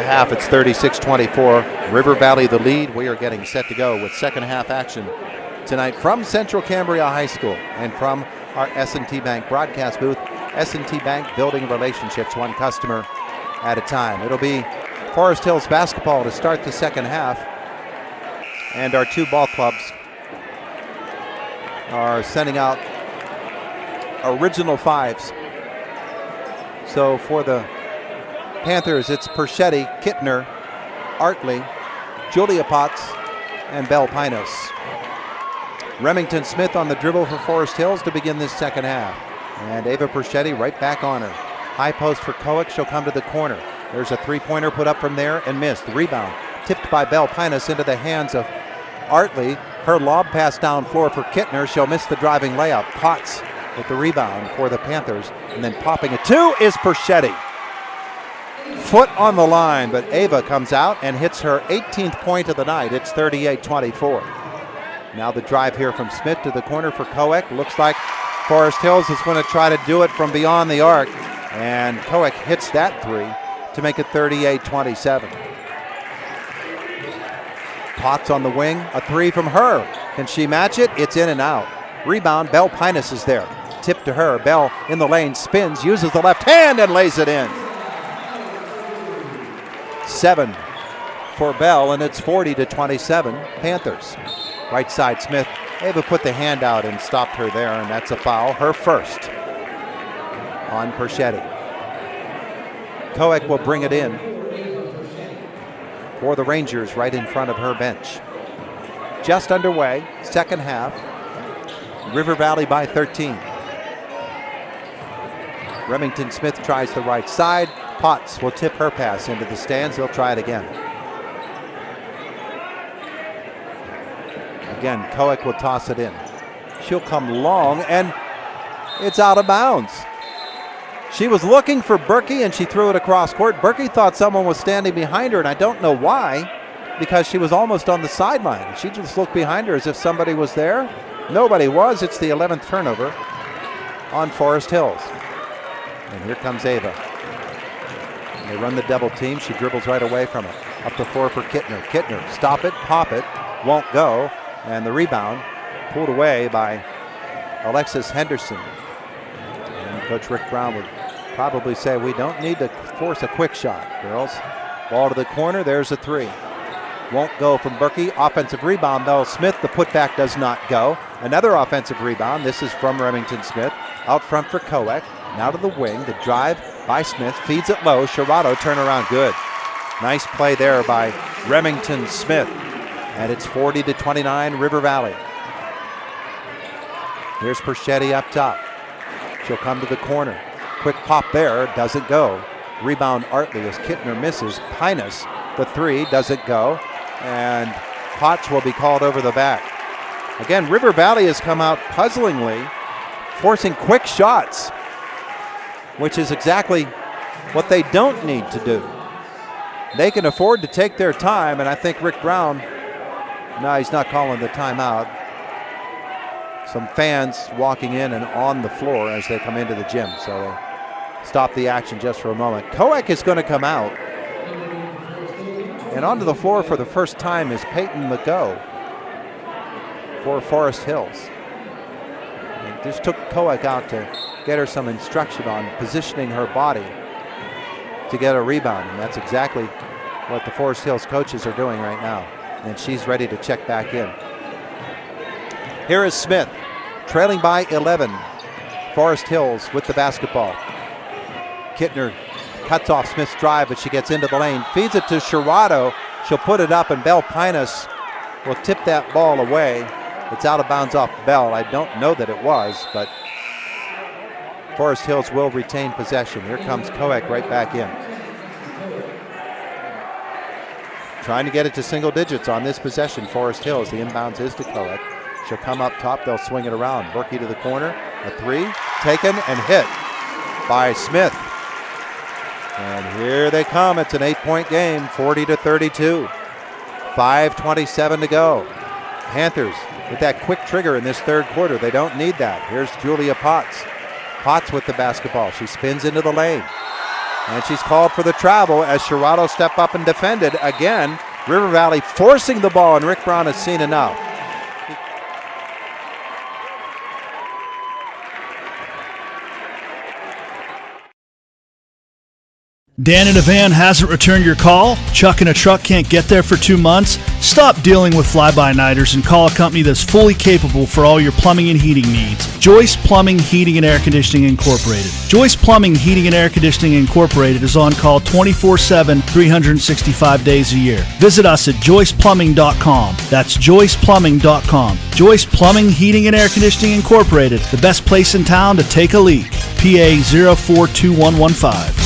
half, it's 36-24. River Valley the lead. We are getting set to go with second half action tonight from Central Cambria High School and from our S&T Bank broadcast booth. S&T Bank, building relationships one customer at a time. It'll be Forest Hills basketball to start the second half. And our two ball clubs are sending out original fives. So for the Panthers, it's Perchetti, Kittner, Artley, Julia Potts, and Bell Pinos. Remington Smith on the dribble for Forest Hills to begin this second half. And Ava Perchetti right back on her. High post for Koick. She'll come to the corner. There's a three-pointer put up from there and missed. The rebound tipped by Bell Pinos into the hands of Artley. Her lob pass down floor for Kittner. She'll miss the driving layup. Potts with the rebound for the Panthers. And then popping a two is Perchetti. Foot on the line, but Ava comes out and hits her 18th point of the night. It's 38-24. Now the drive here from Smith to the corner for Koick. Looks like Forest Hills is going to try to do it from beyond the arc. And Koick hits that three to make it 38-27. Potts on the wing, a three from her. Can she match it? It's in and out. Rebound, Bell Pinos is there. Tip to her. Bell in the lane, spins, uses the left hand and lays it in. 7 for Bell, and it's 40-27 Panthers. Right side, Smith. Ava put the hand out and stopped her there, and that's a foul, her first on Perchetti. Koick will bring it in for the Rangers right in front of her bench. Just underway, second half. River Valley by 13. Remington Smith tries the right side. Potts will tip her pass into the stands. They'll try it again. Again, Koick will toss it in. She'll come long, and it's out of bounds. She was looking for Berkey, and she threw it across court. Berkey thought someone was standing behind her, and I don't know why, because she was almost on the sideline. She just looked behind her as if somebody was there. Nobody was. It's the 11th turnover on Forest Hills. And here comes Ava. They run the double team. She dribbles right away from it. Up the floor for Kittner. Kittner, stop it, pop it, won't go. And the rebound pulled away by Alexis Henderson. And Coach Rick Brown would probably say, we don't need to force a quick shot, girls. Ball to the corner, there's a three. Won't go from Berkey. Offensive rebound though. Smith, the putback does not go. Another offensive rebound. This is from Remington Smith. Out front for Koick. Now to the wing. The drive by Smith. Feeds it low. Sherrato turnaround good. Nice play there by Remington Smith. And it's 40-29 River Valley. Here's Perchetti up top. She'll come to the corner. Quick pop there. Doesn't go. Rebound Artley as Kittner misses. Pinos, the three, doesn't go. And Potts will be called over the back. Again, River Valley has come out puzzlingly, forcing quick shots, which is exactly what they don't need to do. They can afford to take their time, and I think Rick Brown, no, he's not calling the timeout. Some fans walking in and on the floor as they come into the gym, so they stop the action just for a moment. Koick is going to come out, and onto the floor for the first time is Peyton Legault for Forest Hills. It just took Koick out to get her some instruction on positioning her body to get a rebound, and that's exactly what the Forest Hills coaches are doing right now, and she's ready to check back in. Here is Smith, trailing by 11. Forest Hills with the basketball. Kittner cuts off Smith's drive, but she gets into the lane, feeds it to Sherrato. She'll put it up, and Bell Pinos will tip that ball away. It's out of bounds off Bell. I don't know that it was, but Forest Hills will retain possession. Here comes Koick right back in. Trying to get it to single digits on this possession, Forest Hills. The inbounds is to Koick. She'll come up top, they'll swing it around. Berkey to the corner, a three, taken and hit by Smith. And here they come, it's an 8-point game, 40-32. 5:27 to go. Panthers with that quick trigger in this third quarter, they don't need that. Here's Julia Potts. Potts with the basketball, she spins into the lane. And she's called for the travel as Sherrado step up and defended again. River Valley forcing the ball, and Rick Brown has seen enough. Dan in a van hasn't returned your call? Chuck in a truck can't get there for 2 months? Stop dealing with fly-by-nighters and call a company that's fully capable for all your plumbing and heating needs. Joyce Plumbing, Heating, and Air Conditioning Incorporated. Joyce Plumbing, Heating, and Air Conditioning Incorporated is on call 24/7, 365 days a year. Visit us at joyceplumbing.com. That's joyceplumbing.com. Joyce Plumbing, Heating, and Air Conditioning Incorporated, the best place in town to take a leak. PA 042115.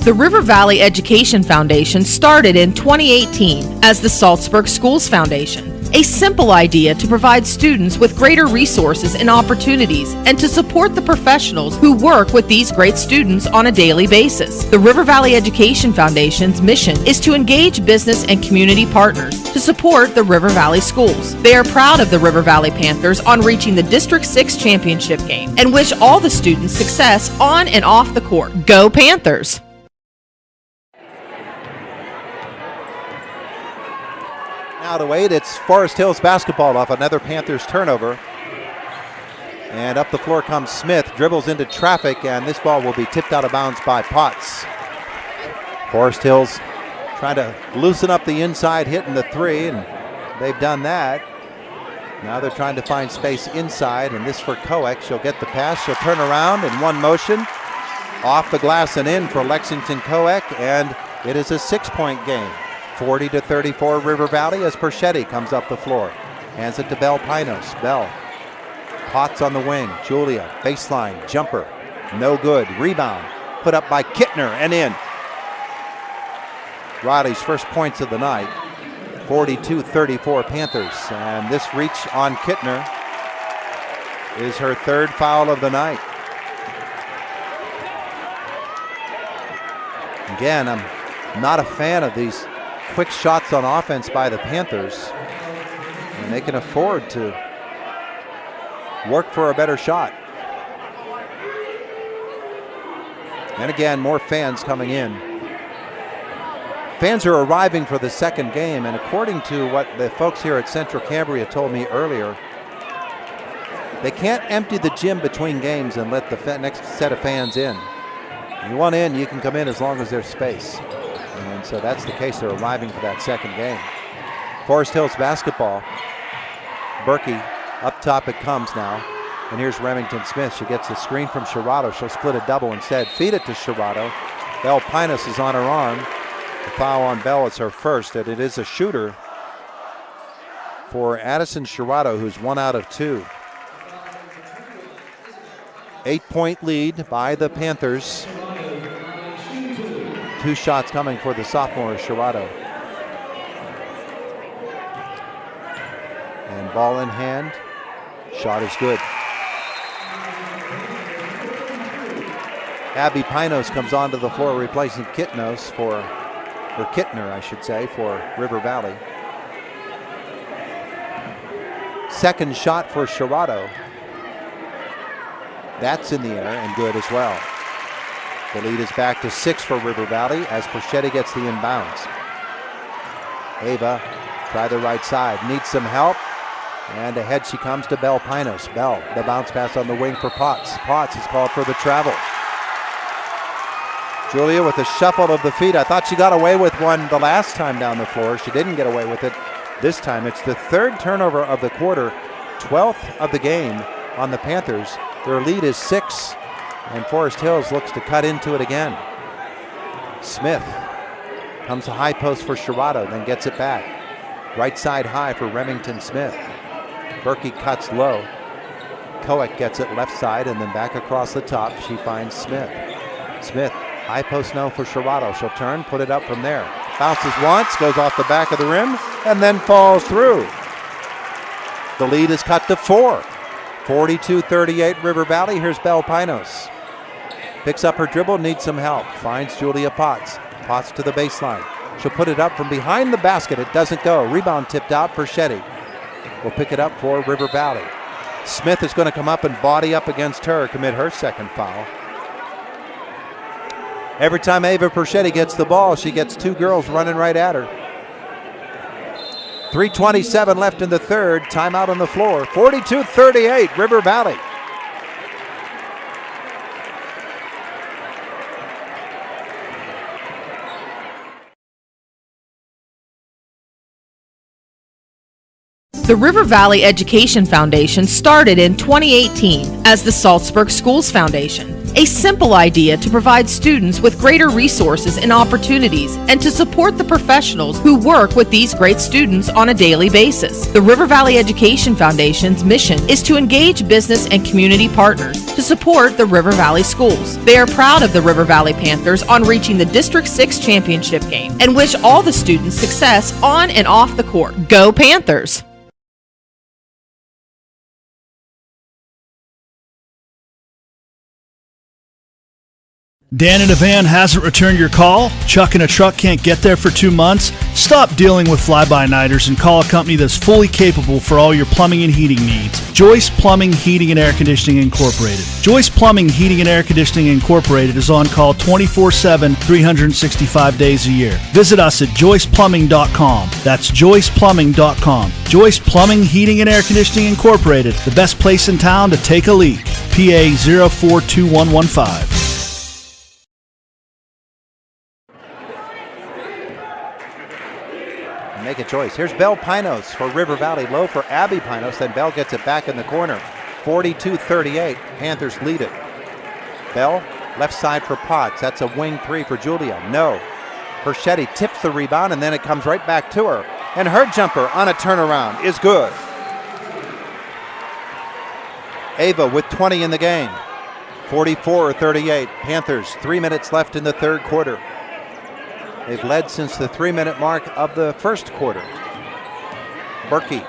The River Valley Education Foundation started in 2018 as the Salzburg Schools Foundation, a simple idea to provide students with greater resources and opportunities and to support the professionals who work with these great students on a daily basis. The River Valley Education Foundation's mission is to engage business and community partners to support the River Valley schools. They are proud of the River Valley Panthers on reaching the District 6 championship game and wish all the students success on and off the court. Go Panthers! Now to 8, it's Forest Hills basketball off another Panthers turnover. And up the floor comes Smith, dribbles into traffic, and this ball will be tipped out of bounds by Potts. Forest Hills trying to loosen up the inside, hitting the 3, and they've done that. Now they're trying to find space inside, and this for Coek. She'll get the pass, she'll turn around in one motion, off the glass and in for Lexington Coek, and it is a 6-point game. 40-34 River Valley as Perchetti comes up the floor. Hands it to Bell Pinos. Bell. Potts on the wing. Julia. Baseline. Jumper. No good. Rebound. Put up by Kittner and in. Riley's first points of the night. 42-34 Panthers. And this reach on Kittner is her third foul of the night. Again, I'm not a fan of these quick shots on offense by the Panthers, and they can afford to work for a better shot. And again, more fans coming in. Fans are arriving for the second game, and according to what the folks here at Central Cambria told me earlier, they can't empty the gym between games and let the next set of fans in. You want in, you can come in as long as there's space. And so that's the case. They're arriving for that second game. Forest Hills basketball. Berkey, up top it comes now. And here's Remington Smith. She gets the screen from Sherrado. She'll split a double instead. Feed it to Sherrado. Bell Pinos is on her arm. The foul on Bell is her first, and it is a shooter for Addison Sherrado, who's 1 out of 2. 8-point lead by the Panthers. 2 shots coming for the sophomore Sherrado. And ball in hand. Shot is good. Abby Pinos comes onto the floor replacing Kittner, I should say, for River Valley. Second shot for Sherrado. That's in the air and good as well. The lead is back to 6 for River Valley as Perchetti gets the inbounds. Ava, try the right side, needs some help. And ahead she comes to Bell Pinos. Bell, the bounce pass on the wing for Potts. Potts is called for the travel. Julia with a shuffle of the feet. I thought she got away with one the last time down the floor. She didn't get away with it this time. It's the 3rd turnover of the quarter, 12th of the game on the Panthers. Their lead is 6. And Forest Hills looks to cut into it again. Smith comes to high post for Sherrado, then gets it back. Right side high for Remington Smith. Berkey cuts low. Coek gets it left side and then back across the top. She finds Smith. Smith, high post no for Sherrado. She'll turn, put it up from there. Bounces once, goes off the back of the rim, and then falls through. The lead is cut to 4. 42-38 River Valley. Here's Bell Pinos. Picks up her dribble, needs some help. Finds Julia Potts. Potts to the baseline. She'll put it up from behind the basket. It doesn't go. Rebound tipped out. Perchetti. will pick it up for River Valley. Smith is going to come up and body up against her, commit her second foul. Every time Ava Perchetti gets the ball, she gets two girls running right at her. 3:27 left in the third. Timeout on the floor. 42-38, River Valley. The River Valley Education Foundation started in 2018 as the Salzburg Schools Foundation, a simple idea to provide students with greater resources and opportunities and to support the professionals who work with these great students on a daily basis. The River Valley Education Foundation's mission is to engage business and community partners to support the River Valley schools. They are proud of the River Valley Panthers on reaching the District 6 championship game and wish all the students success on and off the court. Go Panthers! Dan in a van hasn't returned your call? Chuck in a truck can't get there for 2 months? Stop dealing with fly-by-nighters and call a company that's fully capable for all your plumbing and heating needs. Joyce Plumbing, Heating, and Air Conditioning Incorporated. Joyce Plumbing, Heating, and Air Conditioning Incorporated is on call 24/7, 365 days a year. Visit us at joyceplumbing.com. That's joyceplumbing.com. Joyce Plumbing, Heating, and Air Conditioning Incorporated, the best place in town to take a leak. PA 042115. Make a choice. Here's Belle Pinos for River Valley. Low for Abby Pinos. Then Belle gets it back in the corner. 42-38. Panthers lead it. Belle, left side for Potts. That's a wing three for Julia. No. Perchetti tips the rebound, and then it comes right back to her. And her jumper on a turnaround is good. Ava with 20 in the game. 44-38. Panthers, 3 minutes left in the third quarter. They've led since the 3-minute mark of the first quarter. Berkey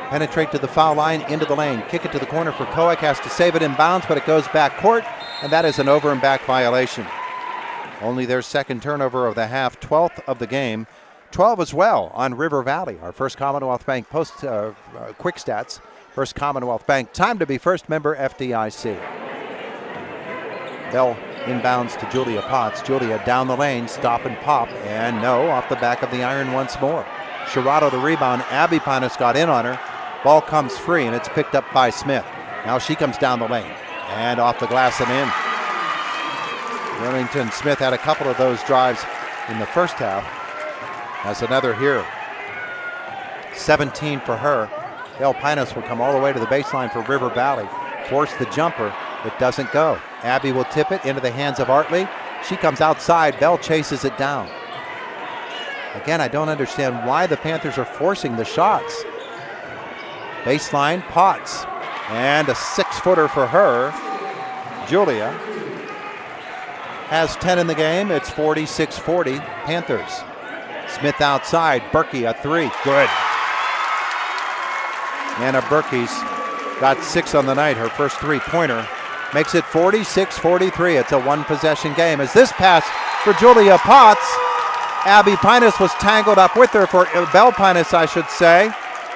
penetrate to the foul line, into the lane. Kick it to the corner for Koek. Has to save it in bounds, but it goes back court, and that is an over and back violation. Only their second turnover of the half, 12th of the game. 12 as well on River Valley, our First Commonwealth Bank post quick stats. First Commonwealth Bank, time to be first member FDIC. Bell inbounds to Julia Potts. Julia down the lane, stop and pop, and no, off the back of the iron once more. Sherrato the rebound. Abby Pinos got in on her. Ball comes free, and it's picked up by Smith. Now she comes down the lane, and off the glass and in. Remington Smith had a couple of those drives in the first half. Has another here. 17 for her. Belle Pinos will come all the way to the baseline for River Valley. Force the jumper. It doesn't go. Abby will tip it into the hands of Artley. She comes outside. Bell chases it down. Again, I don't understand why the Panthers are forcing the shots. Baseline, Potts. And a 6-footer for her. Julia has 10 in the game. It's 46-40 Panthers. Smith outside. Berkey a three. Good. Anna Berkey's got 6 on the night. Her first three-pointer makes it 46-43. It's a one-possession game. As this pass for Julia Potts, Abby Pinos was tangled up with her, for Belle Pinos, I should say,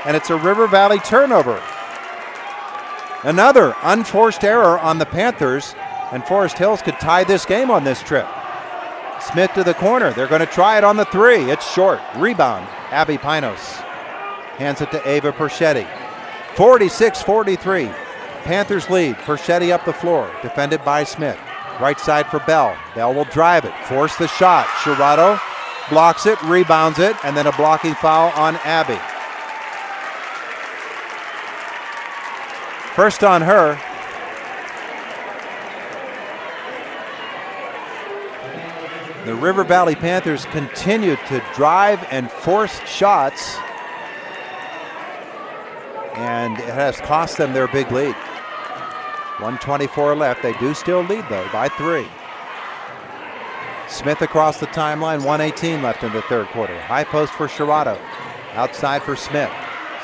and it's a River Valley turnover. Another unforced error on the Panthers, and Forest Hills could tie this game on this trip. Smith to the corner. They're going to try it on the three. It's short. Rebound, Abby Pinos. Hands it to Ava Perchetti. 46-43. Panthers lead. Perchetti up the floor. Defended by Smith. Right side for Bell. Bell will drive it. Force the shot. Sherrato blocks it, rebounds it, and then a blocking foul on Abby. First on her. The River Valley Panthers continue to drive and force shots, and it has cost them their big lead. 1:24 left. They do still lead, though, by 3. Smith across the timeline. 1:18 left in the third quarter. High post for Sherrato. Outside for Smith.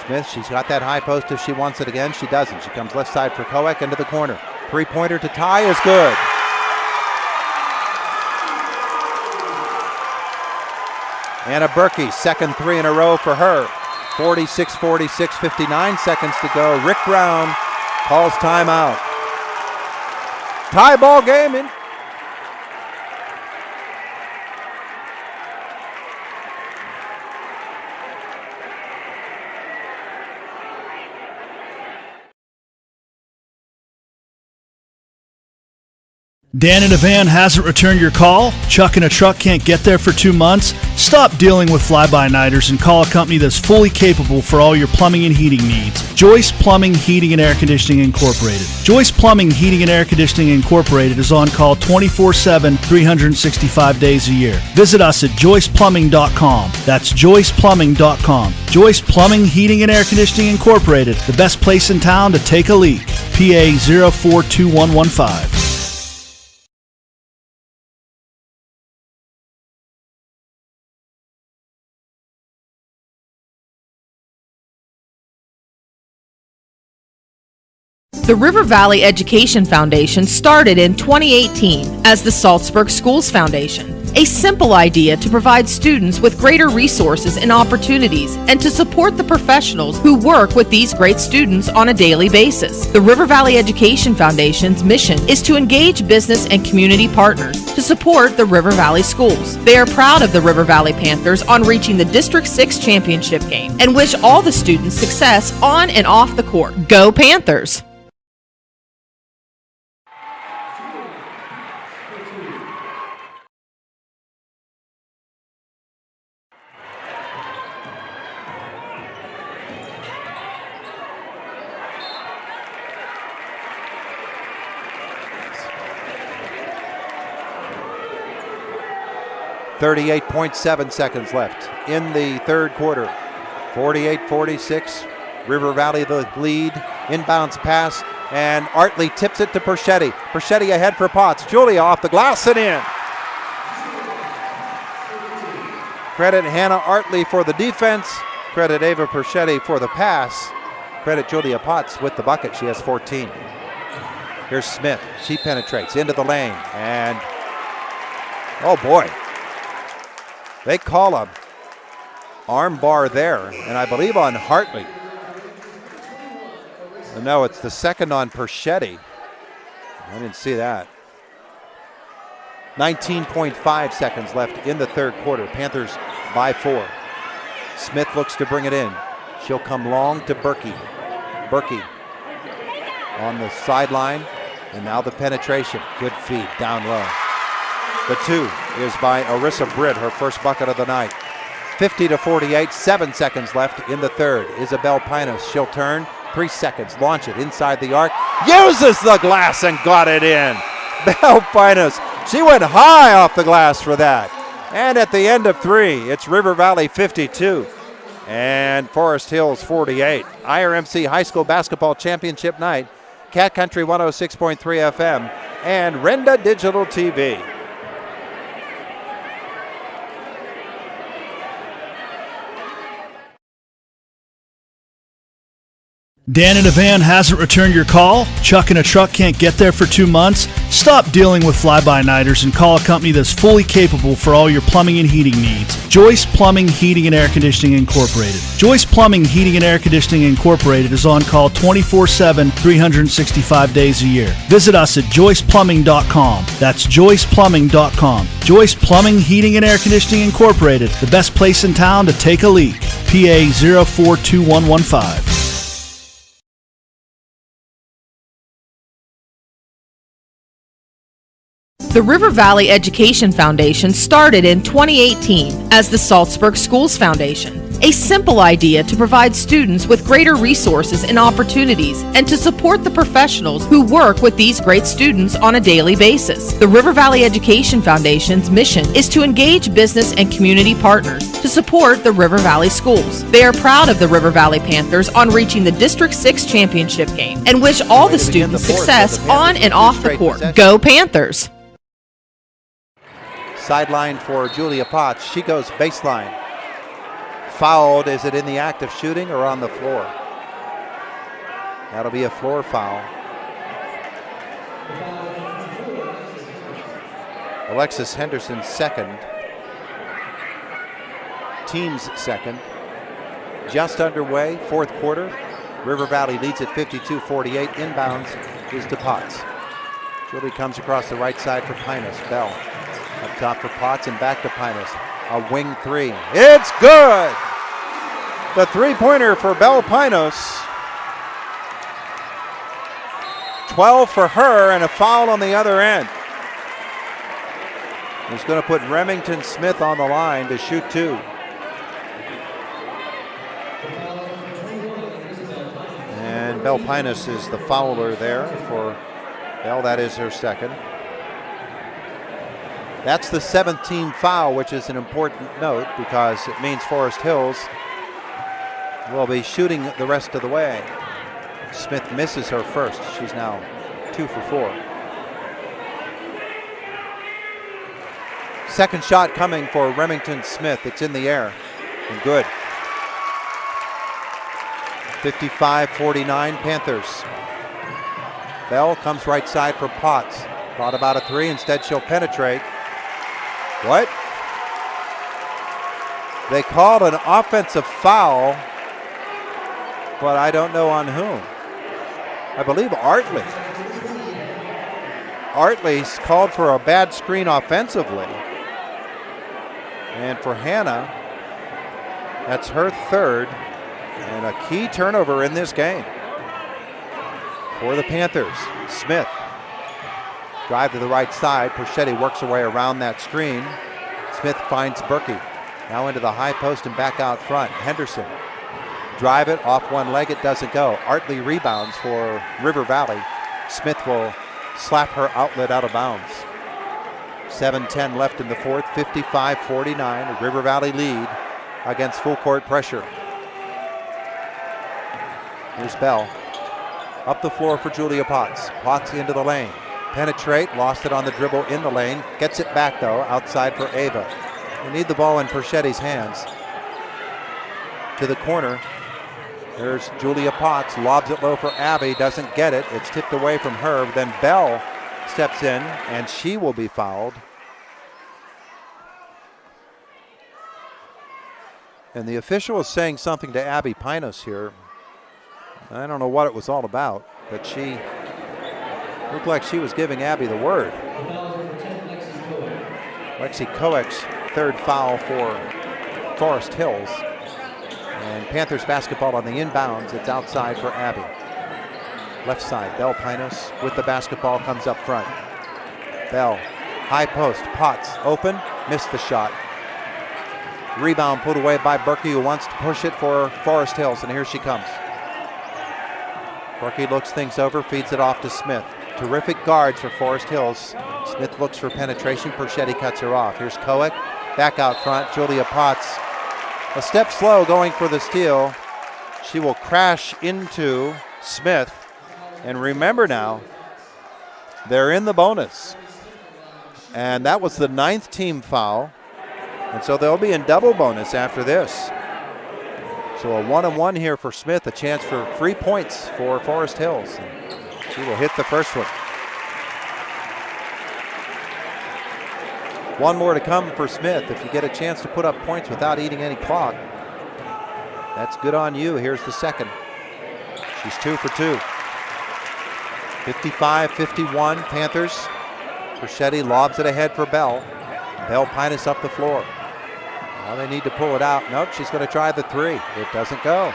Smith, she's got that high post if she wants it again. She doesn't. She comes left side for Koek into the corner. Three-pointer to tie is good. Anna Berkey, second three in a row for her. 46-46, 59 seconds to go. Rick Brown calls timeout. Tie ball game in. Dan in a van hasn't returned your call? Chuck in a truck can't get there for 2 months? Stop dealing with fly-by-nighters and call a company that's fully capable for all your plumbing and heating needs. Joyce Plumbing, Heating, and Air Conditioning Incorporated. Joyce Plumbing, Heating, and Air Conditioning Incorporated is on call 24/7, 365 days a year. Visit us at joyceplumbing.com. That's joyceplumbing.com. Joyce Plumbing, Heating, and Air Conditioning Incorporated, the best place in town to take a leak. PA 042115. The River Valley Education Foundation started in 2018 as the Salzburg Schools Foundation, a simple idea to provide students with greater resources and opportunities and to support the professionals who work with these great students on a daily basis. The River Valley Education Foundation's mission is to engage business and community partners to support the River Valley schools. They are proud of the River Valley Panthers on reaching the District 6 championship game and wish all the students success on and off the court. Go Panthers! .7 seconds left in the third quarter. 48-46. River Valley the lead. Inbounds pass, and Artley tips it to Perchetti. Perchetti ahead for Potts. Julia off the glass and in. Credit Hannah Artley for the defense. Credit Ava Perchetti for the pass. Credit Julia Potts with the bucket. She has 14. Here's Smith. She penetrates into the lane, and oh boy. They call a arm bar there, and I believe on Hartley. No, it's the second on Perchetti. I didn't see that. 19.5 seconds left in the third quarter. Panthers by 4. Smith looks to bring it in. She'll come long to Berkey. Berkey on the sideline, and now the penetration. Good feed down low. The 2 is by Arissa Britt, her first bucket of the night. 50-48, 7 seconds left in the third. Isabel Pinos, she'll turn, 3 seconds, launch it inside the arc, uses the glass and got it in. Belle Pinos, she went high off the glass for that. And at the end of 3, it's River Valley 52 and Forest Hills 48. IRMC High School Basketball Championship Night, Cat Country 106.3 FM, and Renda Digital TV. Dan in a van hasn't returned your call? Chuck in a truck can't get there for 2 months? Stop dealing with fly-by-nighters and call a company that's fully capable for all your plumbing and heating needs. Joyce Plumbing, Heating, and Air Conditioning Incorporated. Joyce Plumbing, Heating, and Air Conditioning Incorporated is on call 24/7, 365 days a year. Visit us at joyceplumbing.com. That's joyceplumbing.com. Joyce Plumbing, Heating, and Air Conditioning Incorporated, the best place in town to take a leak. PA 042115. The River Valley Education Foundation started in 2018 as the Salzburg Schools Foundation, a simple idea to provide students with greater resources and opportunities and to support the professionals who work with these great students on a daily basis. The River Valley Education Foundation's mission is to engage business and community partners to support the River Valley schools. They are proud of the River Valley Panthers on reaching the District 6 championship game and wish all the students success on and off the court. Go Panthers! Sideline for Julia Potts. She goes baseline. Fouled. Is it in the act of shooting or on the floor? That'll be a floor foul. Alexis Henderson second. Team's second. just underway, fourth quarter. River Valley leads at 52-48. Inbounds is to Potts. Julie comes across the right side for Pinus. Bell up top for Potts and back to Pinus. A wing three. It's good! The three-pointer for Bell Pinus. 12 for her and a foul on the other end. He's going to put Remington Smith on the line to shoot two. And Bell Pinus is the fouler there for Bell. That is her second. That's the 17th foul, which is an important note because it means Forest Hills will be shooting the rest of the way. Smith misses her first. She's now 2 for 4. Second shot coming for Remington Smith. It's in the air and good. 55-49 Panthers. Bell comes right side for Potts. Thought about a three, instead she'll penetrate. What? They called an offensive foul, but I don't know on whom. I believe Artley. Artley's called for a bad screen offensively. And for Hannah, that's her third and a key turnover in this game. For the Panthers, Smith. Drive to the right side. Perchetti works her way around that screen. Smith finds Berkey. Now into the high post and back out front. Henderson. Drive it off one leg. It doesn't go. Artley rebounds for River Valley. Smith will slap her outlet out of bounds. 7:10 left in the fourth. 55-49. River Valley lead against full court pressure. Here's Bell. Up the floor for Julia Potts. Potts into the lane. Penetrate, lost it on the dribble in the lane. Gets it back though, outside for Ava. They need the ball in Perchetti's hands. To the corner. There's Julia Potts, lobs it low for Abby, doesn't get it. It's tipped away from her. Then Bell steps in and she will be fouled. And the official is saying something to Abby Pinus here. I don't know what it was all about, but she looked like she was giving Abby the word. Lexi Coeck's third foul for Forest Hills. And Panthers basketball on the inbounds. It's outside for Abby. Left side, Bell Pinus with the basketball comes up front. Bell, high post, Potts open, missed the shot. Rebound put away by Berkey, who wants to push it for Forest Hills, and here she comes. Berkey looks things over, feeds it off to Smith. Terrific guards for Forest Hills. Smith looks for penetration. Perchetti cuts her off. Here's Coeck. Back out front. Julia Potts. A step slow going for the steal. She will crash into Smith. And remember now, they're in the bonus. And that was the 9th team foul. And so they'll be in double bonus after this. So a 1-on-1 here for Smith, a chance for 3 points for Forest Hills. And she will hit the first one. One more to come for Smith. If you get a chance to put up points without eating any clock, that's good on you. Here's the second. She's 2 for 2. 55-51 Panthers. Perchetti lobs it ahead for Bell. Bell Pinus up the floor. Now they need to pull it out. Nope, she's going to try the three. It doesn't go.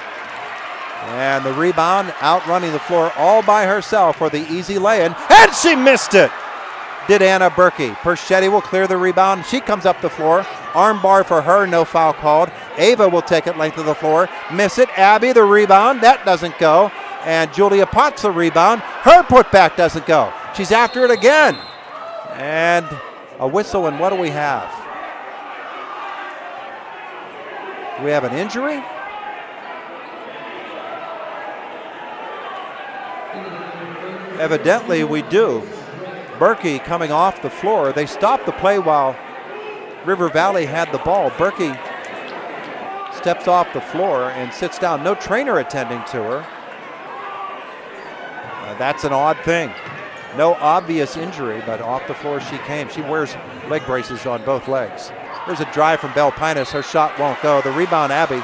And the rebound, outrunning the floor all by herself for the easy lay-in. And she missed it! Did Anna Berkey. Perchetti will clear the rebound. She comes up the floor. Arm bar for her, no foul called. Ava will take it length of the floor. Miss it. Abby the rebound. That doesn't go. And Julia Potts the rebound. Her putback doesn't go. She's after it again. And a whistle, and what do we have? Do we have an injury? Evidently we do. Berkey coming off the floor. They stopped the play while River Valley had the ball. Berkey steps off the floor and sits down. No trainer attending to her. That's an odd thing. No obvious injury, but off the floor she came. She wears leg braces on both legs. There's a drive from Bell Pinus. Her shot won't go. The rebound, Abby.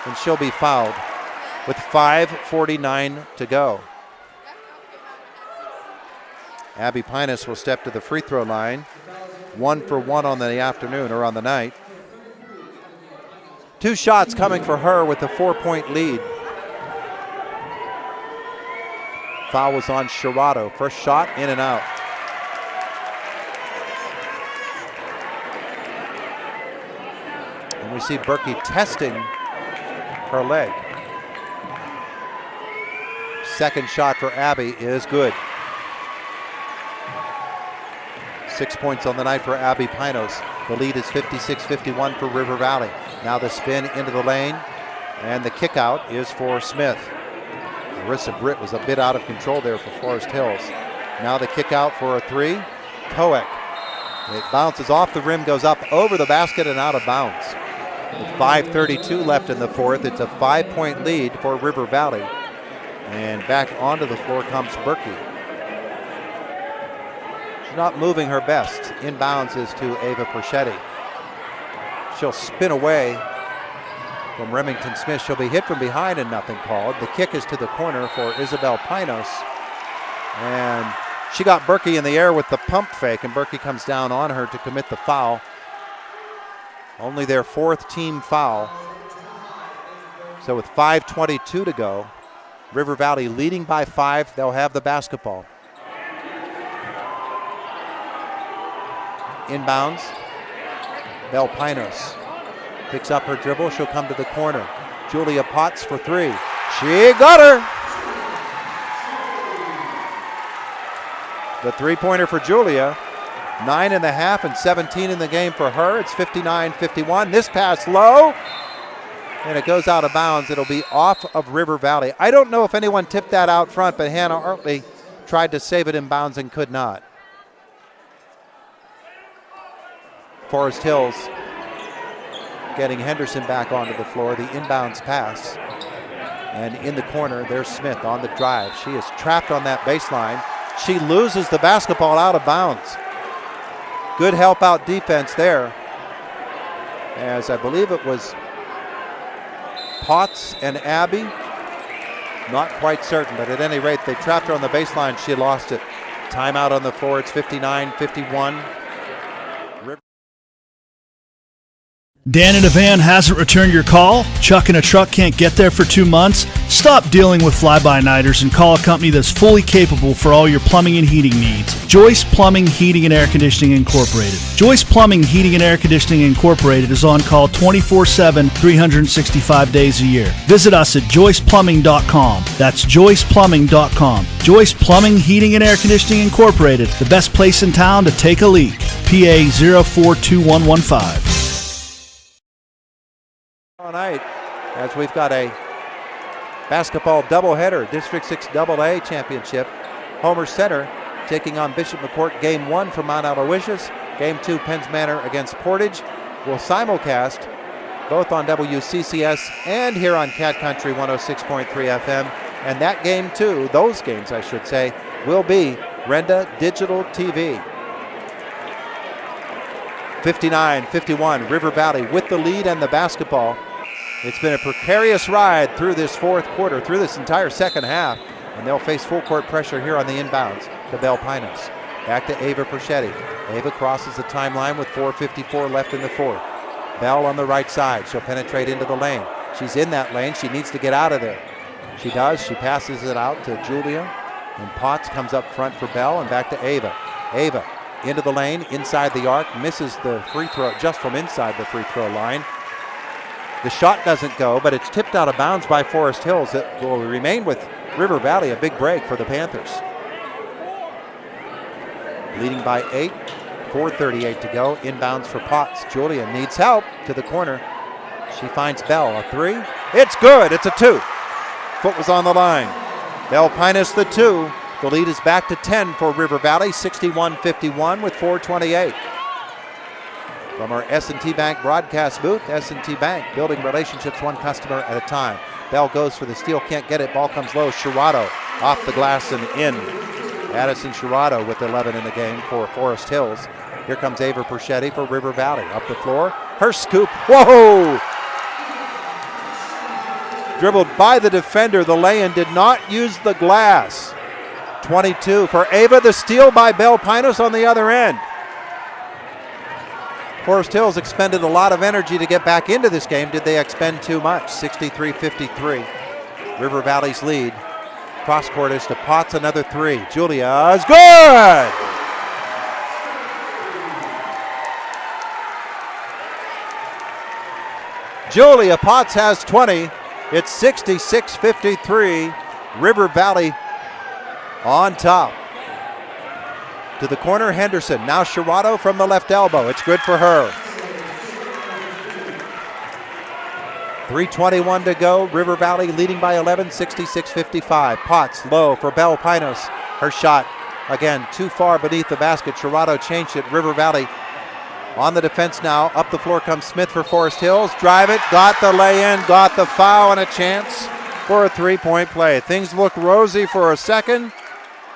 and she'll be fouled with 5:49 to go. Abby Pinus will step to the free throw line. 1 for 1 on the afternoon or on the night. 2 shots coming for her with a 4-point lead. Foul was on Shirado. First shot in and out. And we see Berkey testing her leg. Second shot for Abby is good. 6 points on the night for Abby Pinos. The lead is 56-51 for River Valley. Now the spin into the lane, and the kick out is for Smith. Marissa Britt was a bit out of control there for Forest Hills. Now the kick out for a 3. Koek. It bounces off the rim, goes up over the basket and out of bounds. With 5:32 left in the fourth, it's a 5-point lead for River Valley. And back onto the floor comes Berkey. She's not moving her best. Inbounds is to Ava Perchetti. She'll spin away from Remington Smith. She'll be hit from behind and nothing called. The kick is to the corner for Isabel Pinos. And she got Berkey in the air with the pump fake, and Berkey comes down on her to commit the foul. Only their 4th team foul. So with 5:22 to go, River Valley leading by 5. They'll have the basketball. Inbounds. Belle Pinos picks up her dribble. She'll come to the corner. Julia Potts for 3. She got her. The 3-pointer for Julia. 9.5 and 17 in the game for her. It's 59-51. This pass low, and it goes out of bounds. It'll be off of River Valley. I don't know if anyone tipped that out front, but Hannah Artley tried to save it in bounds and could not. Forest Hills getting Henderson back onto the floor. The inbounds pass. And in the corner, there's Smith on the drive. She is trapped on that baseline. She loses the basketball out of bounds. Good help out defense there, as I believe it was Potts and Abby. Not quite certain, but at any rate, they trapped her on the baseline. She lost it. Timeout on the floor. It's 59-51. Dan in a van hasn't returned your call? Chuck in a truck can't get there for 2 months? Stop dealing with fly-by-nighters and call a company that's fully capable for all your plumbing and heating needs. Joyce Plumbing, Heating, and Air Conditioning Incorporated. Joyce Plumbing, Heating, and Air Conditioning Incorporated is on call 24/7, 365 days a year. Visit us at joyceplumbing.com. That's joyceplumbing.com. Joyce Plumbing, Heating, and Air Conditioning Incorporated, the best place in town to take a leak. PA 042115. Night, as we've got a basketball doubleheader, District 6 AA Championship. Homer Center taking on Bishop McCourt. Game 1 for Mount Aloysius. Game 2, Penns Manor against Portage. We'll simulcast both on WCCS and here on Cat Country 106.3 FM. And that game too, those games I should say, will be Renda Digital TV. 59-51, River Valley with the lead and the basketball. It's been a precarious ride through this fourth quarter, through this entire second half, and they'll face full court pressure here on the inbounds to Belle Pinos. Back to Ava Perchetti. Ava crosses the timeline with 4:54 left in the fourth. Belle on the right side. She'll penetrate into the lane. She's in that lane. She needs to get out of there. She does. She passes it out to Julia, and Potts comes up front for Belle and back to Ava. Ava into the lane, inside the arc, misses the free throw just from inside the free throw line. The shot doesn't go, but it's tipped out of bounds by Forest Hills. It will remain with River Valley, a big break for the Panthers. Leading by 8, 4:38 to go. Inbounds for Potts. Julia needs help to the corner. She finds Belle, a 3. It's good, it's a 2. Foot was on the line. Belle Pinos the 2. The lead is back to 10 for River Valley, 61-51 with 4:28. From our S&T Bank broadcast booth, S&T Bank, building relationships one customer at a time. Bell goes for the steal, can't get it, ball comes low. Shirado off the glass and in. Addison Shirado with 11 in the game for Forest Hills. Here comes Ava Perchetti for River Valley. Up the floor, her scoop, whoa! dribbled by the defender. The lay-in did not use the glass. 22 for Ava. The steal by Bell Pinos on the other end. Forest Hills expended a lot of energy to get back into this game. Did they expend too much? 63-53. River Valley's lead. Cross court is to Potts, another three. Julia is good! Julia Potts has 20. It's 66-53. River Valley on top. To the corner, Henderson. Now Shirato from the left elbow. It's good for her. 3:21 to go. River Valley leading by 11, 66-55. Potts low for Bell Pinos. Her shot, again, too far beneath the basket. Shirato changed it. River Valley on the defense now. Up the floor comes Smith for Forest Hills. Drive it, got the lay-in, got the foul, and a chance for a three-point play. Things look rosy for a second.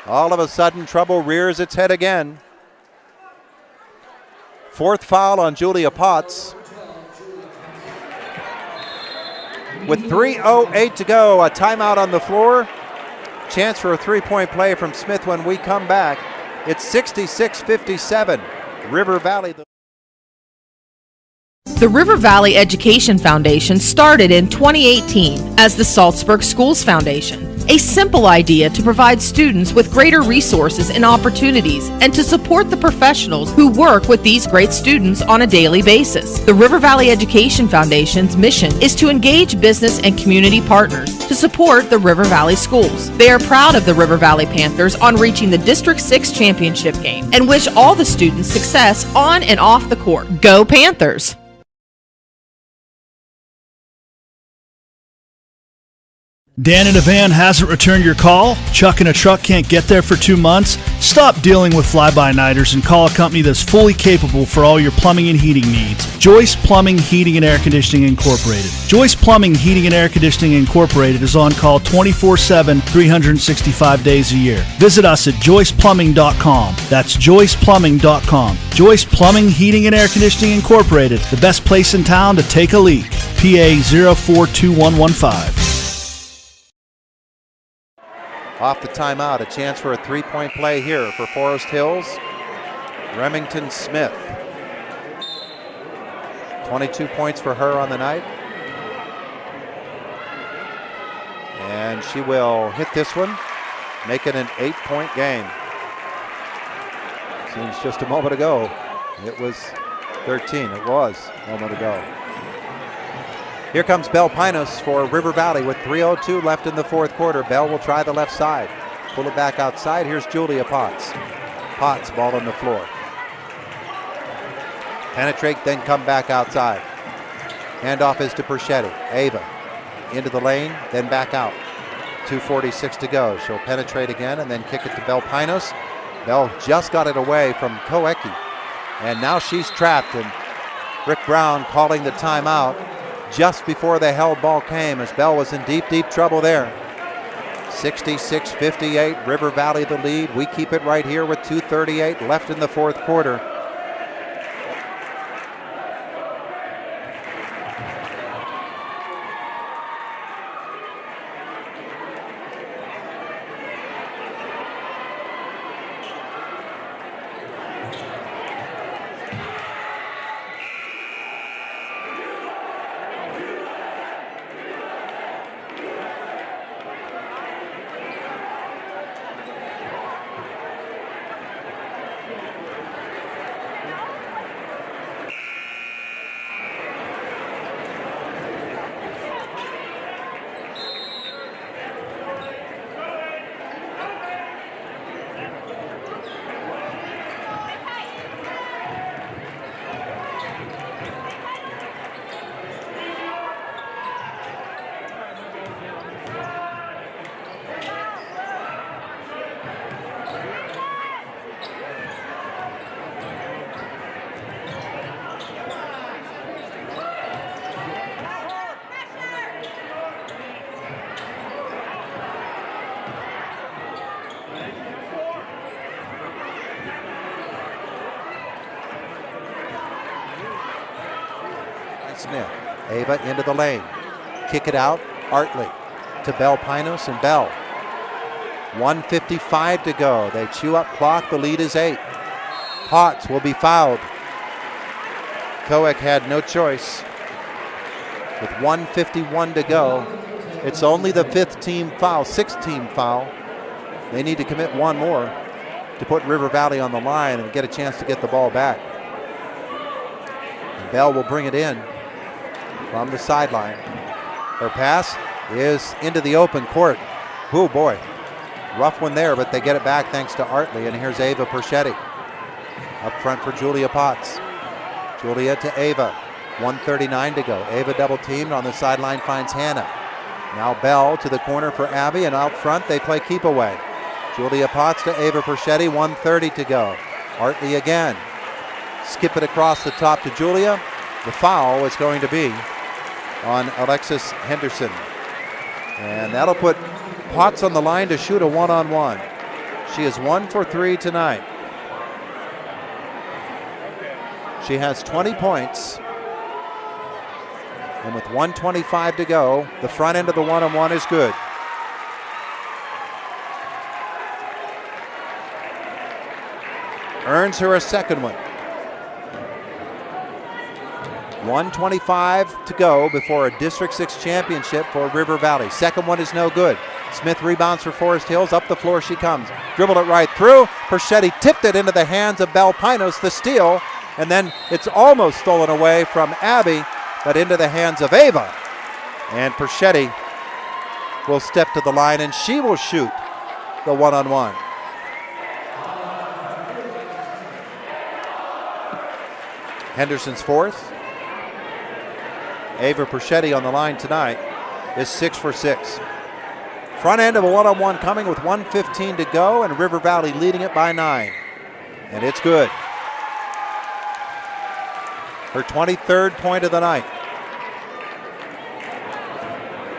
All of a sudden, trouble rears its head again. Fourth foul on Julia Potts. With 3:08 to go, a timeout on the floor. Chance for a three-point play from Smith when we come back. It's 66-57. River Valley. The River Valley Education Foundation started in 2018 as the Salzburg Schools Foundation, a simple idea to provide students with greater resources and opportunities and to support the professionals who work with these great students on a daily basis. The River Valley Education Foundation's mission is to engage business and community partners to support the River Valley schools. They are proud of the River Valley Panthers on reaching the District 6 championship game and wish all the students success on and off the court. Go Panthers! Dan in a van hasn't returned your call? Chuck in a truck can't get there for 2 months? Stop dealing with fly-by-nighters and call a company that's fully capable for all your plumbing and heating needs. Joyce Plumbing, Heating and Air Conditioning Incorporated. Joyce Plumbing, Heating and Air Conditioning Incorporated is on call 24/7, 365 days a year. Visit us at joyceplumbing.com. That's joyceplumbing.com. Joyce Plumbing, Heating and Air Conditioning Incorporated, the best place in town to take a leak. PA 042115. Off the timeout, a chance for a three-point play here for Forest Hills. Remington Smith. 22 points for her on the night. And she will hit this one, make it an 8-point game. Seems just a moment ago it was 13. It was a moment ago. Here comes Bell Pinos for River Valley with 3:02 left in the fourth quarter. Bell will try the left side. Pull it back outside. Here's Julia Potts. Potts, ball on the floor. Penetrate, then come back outside. Handoff is to Perchetti. Ava into the lane, then back out. 2:46 to go. She'll penetrate again and then kick it to Bell Pinos. Bell just got it away from Koecki. And now she's trapped, and Rick Brown calling the timeout just before the held ball came, as Bell was in deep, deep trouble there. 66-58, River Valley the lead. We keep it right here with 2:38 left in the fourth quarter. Smith. Ava into the lane. Kick it out. Artley to Bell Pinos, and Bell. 1:55 to go. They chew up clock. The lead is 8. Potts will be fouled. Coek had no choice. With 1:51 to go, it's only the 5th team foul, 6th team foul. They need to commit one more to put River Valley on the line and get a chance to get the ball back. And Bell will bring it in from the sideline. Her pass is into the open court. Oh boy, rough one there, but they get it back thanks to Artley. And here's Ava Perchetti up front for Julia Potts. Julia to Ava, 1:39 to go. Ava double teamed on the sideline, finds Hannah. Now Bell to the corner for Abby, and out front they play keep away. Julia Potts to Ava Perchetti, 1:30 to go. Artley again. Skip it across the top to Julia. The foul is going to be on Alexis Henderson. And that'll put Potts on the line to shoot a one-on-one. She is 1 for 3 tonight. She has 20 points. And with 1:25 to go, the front end of the one-on-one is good. Earns her a second one. 1:25 to go before a District 6 championship for River Valley. Second one is no good. Smith rebounds for Forest Hills. Up the floor she comes. Dribbled it right through. Perchetti tipped it into the hands of Bell Pinos, the steal. And then it's almost stolen away from Abby, but into the hands of Ava. And Perchetti will step to the line, and she will shoot the one-on-one. Henderson's fourth. Ava Perchetti on the line tonight is 6 for 6. Front end of a one-on-one coming with 1:15 to go, and River Valley leading it by 9. And it's good. Her 23rd point of the night.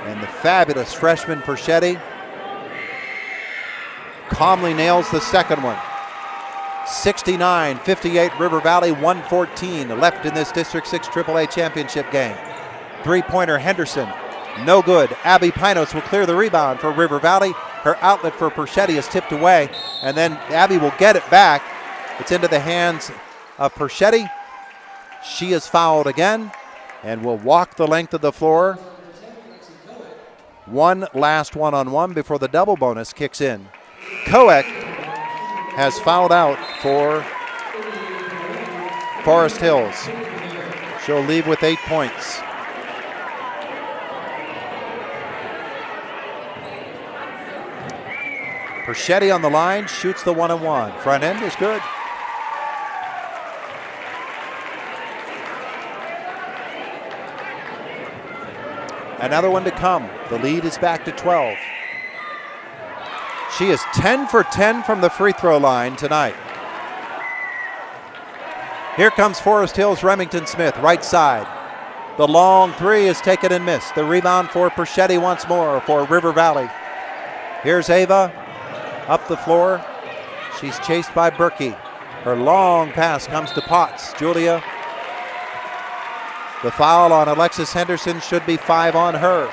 And the fabulous freshman Perchetti calmly nails the second one. 69-58 River Valley, 1:14 left in this District 6 AAA championship game. Three-pointer Henderson, no good. Abby Pinos will clear the rebound for River Valley. Her outlet for Perchetti is tipped away, and then Abby will get it back. It's into the hands of Perchetti. She is fouled again and will walk the length of the floor. One last one-on-one before the double bonus kicks in. Coek has fouled out for Forest Hills. She'll leave with 8 points. Perchetti on the line, shoots the one-on-one. Front end is good. Another one to come. The lead is back to 12. She is 10 for 10 from the free throw line tonight. Here comes Forest Hills' Remington Smith, right side. The long three is taken and missed. The rebound for Perchetti once more for River Valley. Here's Ava up the floor. She's chased by Berkey. Her long pass comes to Potts. Julia. The foul on Alexis Henderson should be 5 on her.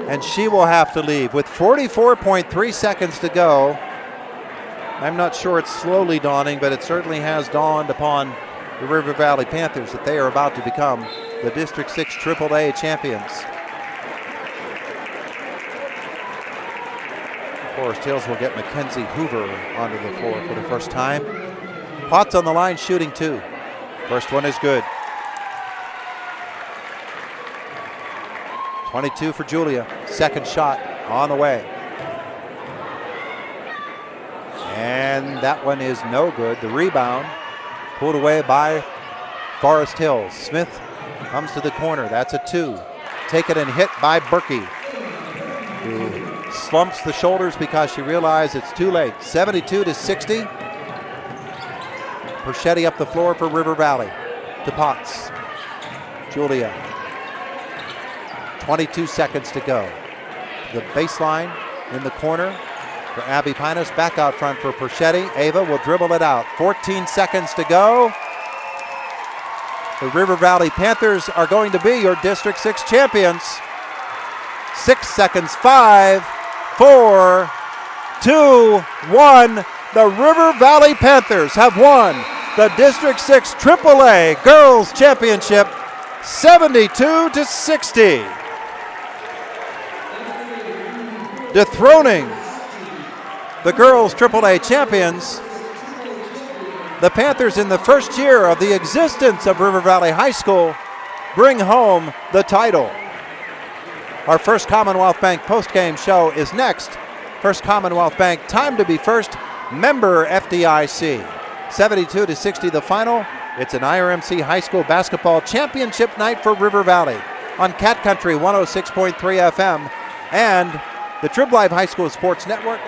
And she will have to leave with 44.3 seconds to go. I'm not sure it's slowly dawning, but it certainly has dawned upon the River Valley Panthers that they are about to become the District 6 AAA champions. Forest Hills will get Mackenzie Hoover onto the floor for the first time. Potts on the line shooting 2. First one is good. 22 for Julia. Second shot on the way. And that one is no good. The rebound pulled away by Forest Hills. Smith comes to the corner. That's a 2. Taken and hit by Berkey, who slumps the shoulders because she realized it's too late. 72-60. Perchetti up the floor for River Valley. To Potts. Julia. 22 seconds to go. The baseline in the corner for Abby Pinos. Back out front for Perchetti. Ava will dribble it out. 14 seconds to go. The River Valley Panthers are going to be your District 6 champions. 6 seconds, 5, 4, 2, 1. The River Valley Panthers have won the District 6 AAA Girls Championship 72-60. Dethroning the girls AAA champions, the Panthers in the first year of the existence of River Valley High School bring home the title. Our First Commonwealth Bank postgame show is next. First Commonwealth Bank, time to be first, member FDIC. 72-60 the final. It's an IRMC High School basketball championship night for River Valley on Cat Country 106.3 FM and the Trib Live High School Sports Network.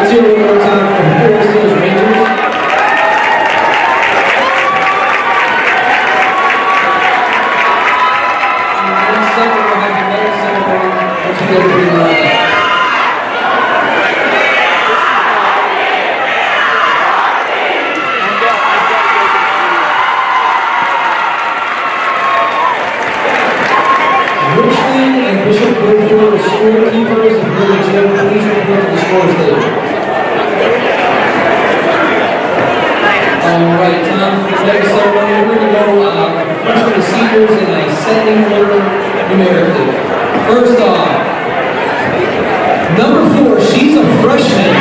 Let's hear one more time from Forest Hills Rangers. In a second, we'll have the medal ceremony. Once you get to the Richland and Bishop Goodfield, the scorekeepers of Village Gym, please report to the score stage. All right, time for the next ceremony. We're going to go freshmen to seniors in a ascending order numerically. First off, number 4, she's a freshman.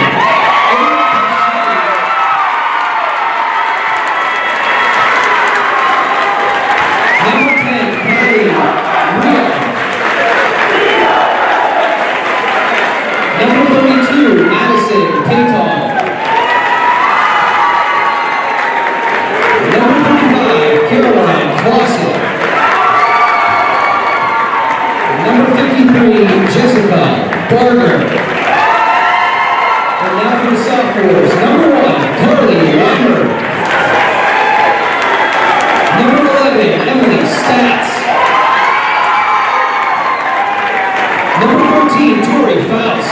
Number 10, Kylie Ria. Number 32, Madison Payton. Number 35, Caroline Clausen. Number 53, Jessica Barger. And now for the sophomores, number 1, Carly Weimer. Number 11, Emily Stats. Number 14, Tori Faust.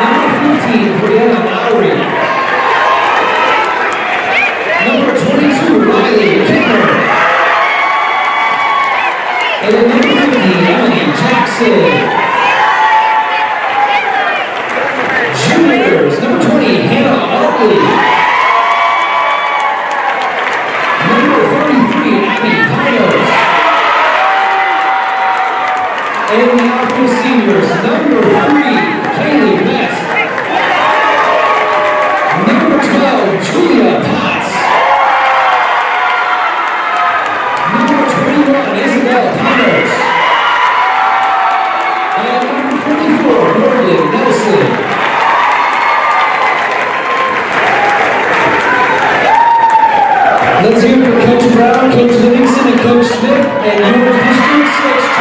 Number 15, Brianna Lowry. Number 22, Riley Kittner. And then number 50, Emily Jackson. Juniors, number 20, Hannah Artley. Number 33, Abby Pinos. And now for the seniors, number 3, Kaylee Best. Number 12, Julia Potts. Number 21, Isabel Pinos. And number 44, Morgan Nelson. Let's hear it for Coach Brown, Coach Livingston, and Coach Smith, and your District 6